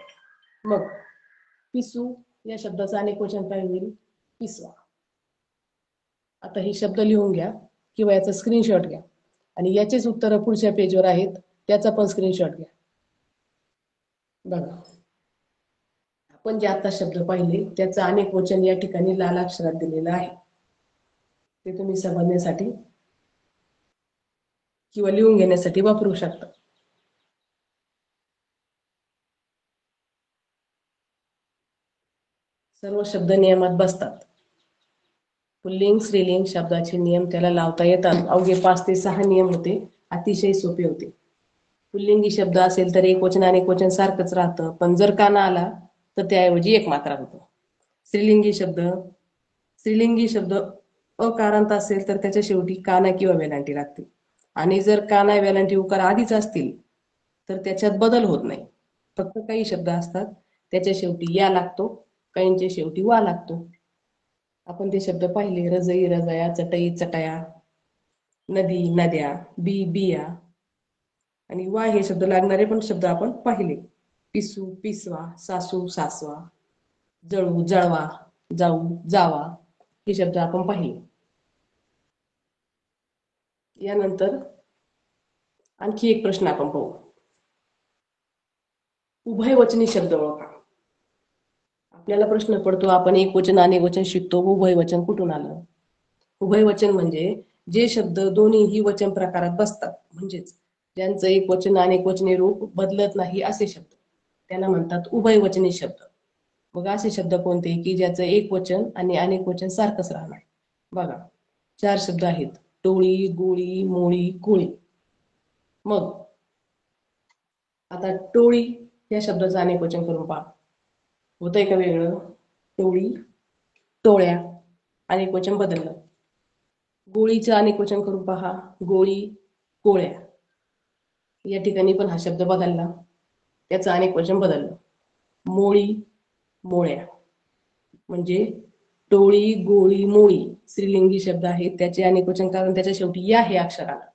मग पिसू या शब्दाचं अनेक वचन काय होईल, पिसवा. आता हे शब्द लिहून घ्या किंवा याचा स्क्रीनशॉट घ्या आणि याचेच उत्तर पुढच्या पेजवर आहेत, त्याचा पण स्क्रीनशॉट घ्या. बघा, आपण जे आता शब्द पाहिले त्याचं अनेक वचन या ठिकाणी लाल अक्षरात दिलेलं आहे. ते तुम्ही समजण्यासाठी किंवा लिहून घेण्यासाठी वापरू शकता. सर्व शब्द नियमात बसतात. पुल्लिंग स्त्रीलिंग शब्दाचे नियम त्याला लावता येतात. अवघे 5 ते 6 नियम होते, अतिशय सोपे होते. पुल्लिंगी शब्द असेल तर एक वचन अनेक वचन सारखंच राहतं, पण जर काना आला तर त्याऐवजी एक मात्रा होतो. स्त्रीलिंगी शब्द अकारांत असेल तर त्याच्या शेवटी काना किंवा वेलांटी लागते, आणि जर काना वेलांटी उकार आधीच असतील तर त्याच्यात बदल होत नाही. फक्त काही शब्द असतात त्याच्या शेवटी या लागतो, काहींच्या शेवटी वा लागतो. आपण ते शब्द पाहिले, रजई रजया, चटई चटया, नदी नद्या, बी बिया आणि वा हे शब्द लागणारे पण शब्द आपण पाहिले. पिसू पिसवा, सासू सासवा, जळू जळवा, जाऊ जावा हे शब्द आपण पाहिले. यानंतर आणखी एक प्रश्न आपण पाहू. उभयवचनी शब्द ओळखा. आपल्याला प्रश्न पडतो, आपण एक वचन अनेक वचन शिकतो, उभयवचन कुठून आलं? उभयवचन म्हणजे जे शब्द दोन्हीही वचन प्रकारात बसतात, म्हणजेच ज्यांचं एक वचन अनेक वचने रूप बदलत नाही असे शब्द, त्यांना म्हणतात उभयवचनी शब्द. मग असे शब्द कोणते की ज्याचं एक वचन आणि अनेक वचन सारखंच राहणार? बघा, 4 शब्द आहेत, टोळी, गोळी, मोळी, कोळी. मग आता टोळी या शब्दाचं अनेक वचन करून पहा, होतंय का वेगळं? टोळी टोळ्या, अनेक वचन बदललं. गोळीचं अनेक वचन करून पहा, गोळी गोळ्या. या ठिकाणी पण हा शब्द बदलला, त्याचं अनेक वचन बदललं. मोळी मोळ्या. म्हणजे टोळी गोळी मोळी स्त्रीलिंगी शब्द आहेत, त्याचे अनेक वचन कारण त्याच्या शेवटी या हे अक्षर आलं.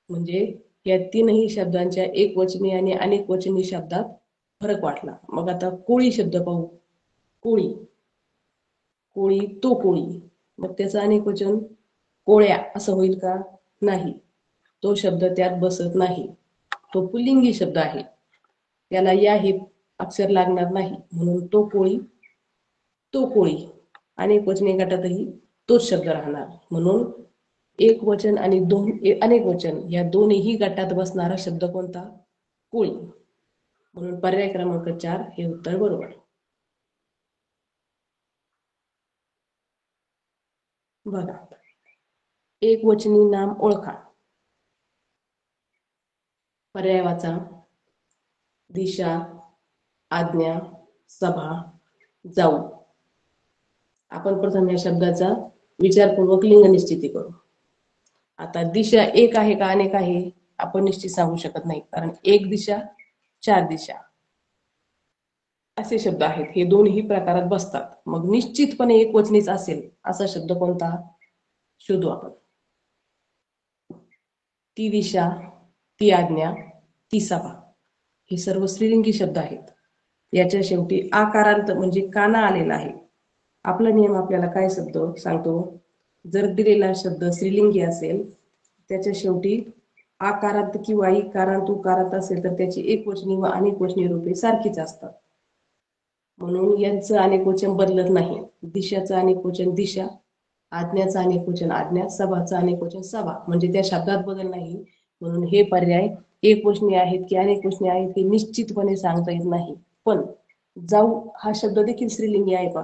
म्हणजे या तीनही शब्दांच्या एक वचनी आणि अनेक वचनी शब्दात फरक वाटला. मग आता कोळी शब्द पाहू. कोळी कोळी तो कोळी, मग त्याचं अनेक वचन कोळ्या असं होईल का? नाही, तो शब्द त्यात बसत नाही. तो पुल्लिंगी शब्द आहे, त्याला या हे अक्षर लागणार नाही, म्हणून तो कोळी तो कोळी. अनेक वचने गटातही तोच शब्द राहणार, म्हणून एक वचन आणि अनेक वचन या दोन्ही गटात बसणारा शब्द कोणता? कोळी. म्हणून पर्याय क्रमांक 4 हे उत्तर बरोबर. बघा, एक वचनी नाम ओळखा. पर्याय वाचा. दिशा, आज्ञा, सभा, जाऊ. आपण प्रथम या शब्दाचा विचारपूर्वक लिंग निश्चिती करू. आता दिशा एक आहे का अनेक आहे आपण निश्चित सांगू शकत नाही, कारण एक दिशा 4 दिशा असे शब्द आहेत, हे दोन्ही प्रकारात बसतात. मग निश्चितपणे एक वचनीच असेल असा शब्द कोणता शोधू आपण. ती दिशा, ती आज्ञा, ती सभा हे सर्व स्त्रीलिंगी शब्द आहेत. याच्या शेवटी आकारांत म्हणजे काना आलेला आहे. आपला नियम आपल्याला काय शब्द सांगतो, जर दिलेला शब्द स्त्रीलिंगी असेल त्याच्या शेवटी आकारांत किंवा इकारांत उकारांत असेल तर त्याची एकवचनी व अनेकवचनी रूपे सारखीच असतात. म्हणून यांचं अनेकवचन बदलत नाही. दिशाचं अनेकवचन दिशा, आज्ञाचं अनेकवचन आज्ञा, सभाचं अनेकवचन सभा, म्हणजे त्या शब्दात बदल नाही. म्हणून हे पर्याय एकवचनी आहेत की अनेकवचनी आहेत हे निश्चितपणे सांगता येत नाही. पण जाऊ हा शब्द देखील स्त्रीलिंगी आहे पा,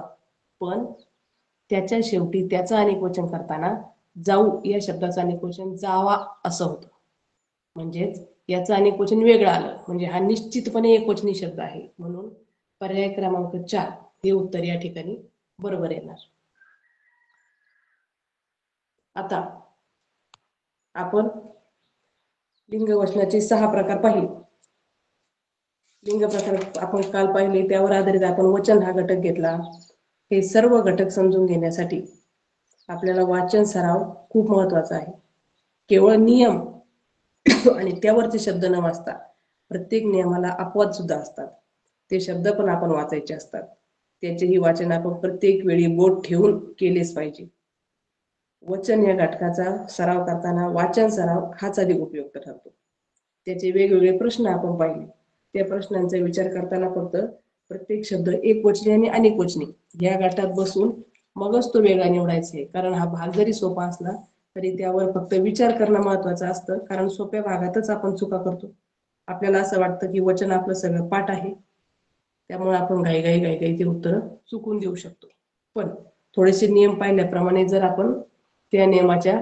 पण त्याच्या शेवटी त्याचं अनेकवचन करताना जाऊ या शब्दाचं अनेकवचन जावा असं होतं. म्हणजेच याचं अनेकवचन वेगळं आलं, म्हणजे हा निश्चितपणे एकवचनी शब्द आहे. म्हणून पर्याय क्रमांक 4 हे उत्तर या ठिकाणी बरोबर येणार. आता आपण लिंगवचनाचे 6 प्रकार पाहिले. लिंग प्रकार आपण काल पाहिले, त्यावर आधारित आपण वचन हा घटक घेतला. हे सर्व घटक समजून घेण्यासाठी आपल्याला वाचन सराव खूप महत्वाचा आहे. केवळ नियम आणि त्यावरचे शब्द न वाचता प्रत्येक नियमाला अपवाद सुद्धा असतात. ते शब्द पण आपण वाचायचे असतात. त्याचेही वाचन आपण प्रत्येक वेळी बोट ठेवून केलेच पाहिजे. वचन या घटकाचा सराव करताना वाचन सराव हाच अधिक उपयुक्त ठरतो. त्याचे वेगवेगळे प्रश्न आपण पाहिले. त्या प्रश्नांचा विचार करताना फक्त प्रत्येक शब्द एकवचनी आणि अनेकवचनी या गटात बसून मगच तो वेगळा निवडायचा आहे. कारण हा भाग जरी सोपा असला तरी त्यावर फक्त विचार करणं महत्वाचं असतं. कारण सोप्या भागातच आपण चुका करतो. आपल्याला असं वाटतं की वचन आपलं सगळं पाठ आहे, त्यामुळे आपण घाईघाई ते उत्तर चुकून देऊ शकतो. पण थोडेसे नियम पाहिल्याप्रमाणे जर आपण त्या नियमाच्या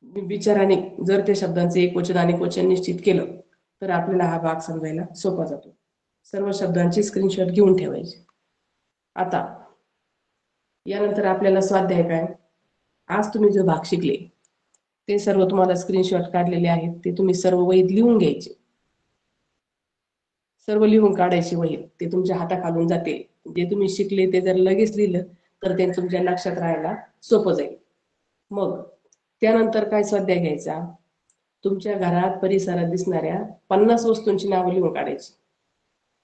विचाराने जर त्या शब्दांचे एकवचन अनेकवचन निश्चित केलं तर आपल्याला हा भाग समजायला सोपा जातो. सर्व शब्दांची स्क्रीनशॉट घेऊन ठेवायचे. आता यानंतर आपल्याला स्वाध्याय काय, आज तुम्ही जो भाग शिकले ते सर्व तुम्हाला स्क्रीनशॉट काढलेले आहेत. ते तुम्ही सर्व वहीत लिहून घ्यायचे. सर्व लिहून काढायची वहीत, ते तुमच्या हाताखालून जाते. जे तुम्ही शिकले ते जर लगेच लिहिलं तर ते तुमच्या लक्षात राहायला सोपं जाईल. मग त्यानंतर काय स्वाध्याय घ्यायचा, तुमच्या घरात परिसरात दिसणाऱ्या 50 वस्तूंची नावं लिहून काढायची.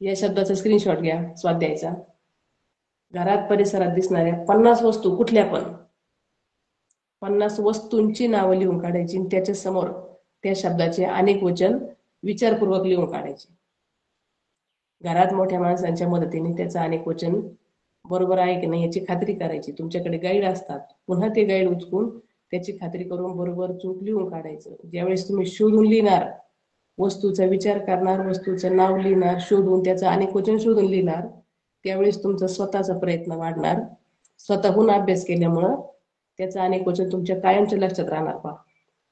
या शब्दाचा स्क्रीनशॉट घ्या स्वाध्यायचा. घरात परिसरात दिसणाऱ्या 50 वस्तू कुठल्या पण 50 वस्तूंची नावं लिहून काढायची. त्याच्या समोर त्या शब्दाचे अनेकवचन विचारपूर्वक लिहून काढायचे. घरात मोठ्या माणसांच्या मदतीने त्याचं अनेकवचन बरोबर आहे की नाही याची खात्री करायची. तुमच्याकडे गाईड असतात, पुन्हा ते गाईड उचकून त्याची खात्री करून बरोबर चूक लिहून काढायचं. ज्यावेळेस तुम्ही शोधून लिहिणार, वस्तूचा विचार करणार, वस्तूचं नाव लिहिणार, शोधून त्याचं अनेकवचन शोधून लिहिणार, त्यावेळेस तुमचा स्वतःचा प्रयत्न वाढणार. स्वतःहून अभ्यास केल्यामुळं त्याचं अनेकवचन तुमच्या कायमच्या लक्षात राहणार. पहा,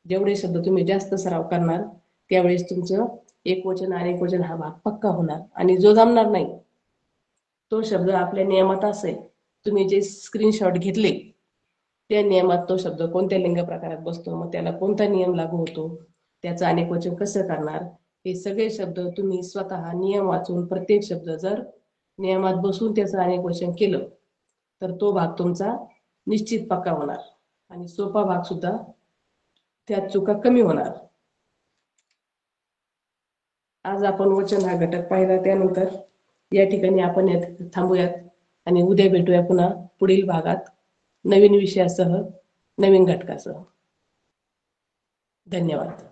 जेवढे शब्द तुम्ही जास्त सराव करणार त्यावेळेस तुमचं एकवचन अनेकवचन हा भाग पक्का होणार. आणि जो जमणार नाही तो शब्द आपल्या नियमात असेल, तुम्ही जे स्क्रीनशॉट घेतले त्या नियमात तो शब्द कोणत्या लिंग प्रकारात बसतो, मग त्याला कोणता नियम लागू होतो, त्याचं अनेकवचन कसं करणार, हे सगळे शब्द तुम्ही स्वतः नियम वाचून प्रत्येक शब्द जर नियमात बसून त्याचं अनेकवचन केलं तर तो भाग तुमचा निश्चित पक्का होणार आणि सोपा भाग सुद्धा त्यात चुका कमी होणार. आज आपण वचन हा घटक पाहिला. त्यानंतर या ठिकाणी आपण थांबूयात आणि उद्या भेटूया पुन्हा पुढील भागात नवीन विषयासह नवीन घटकासह. धन्यवाद.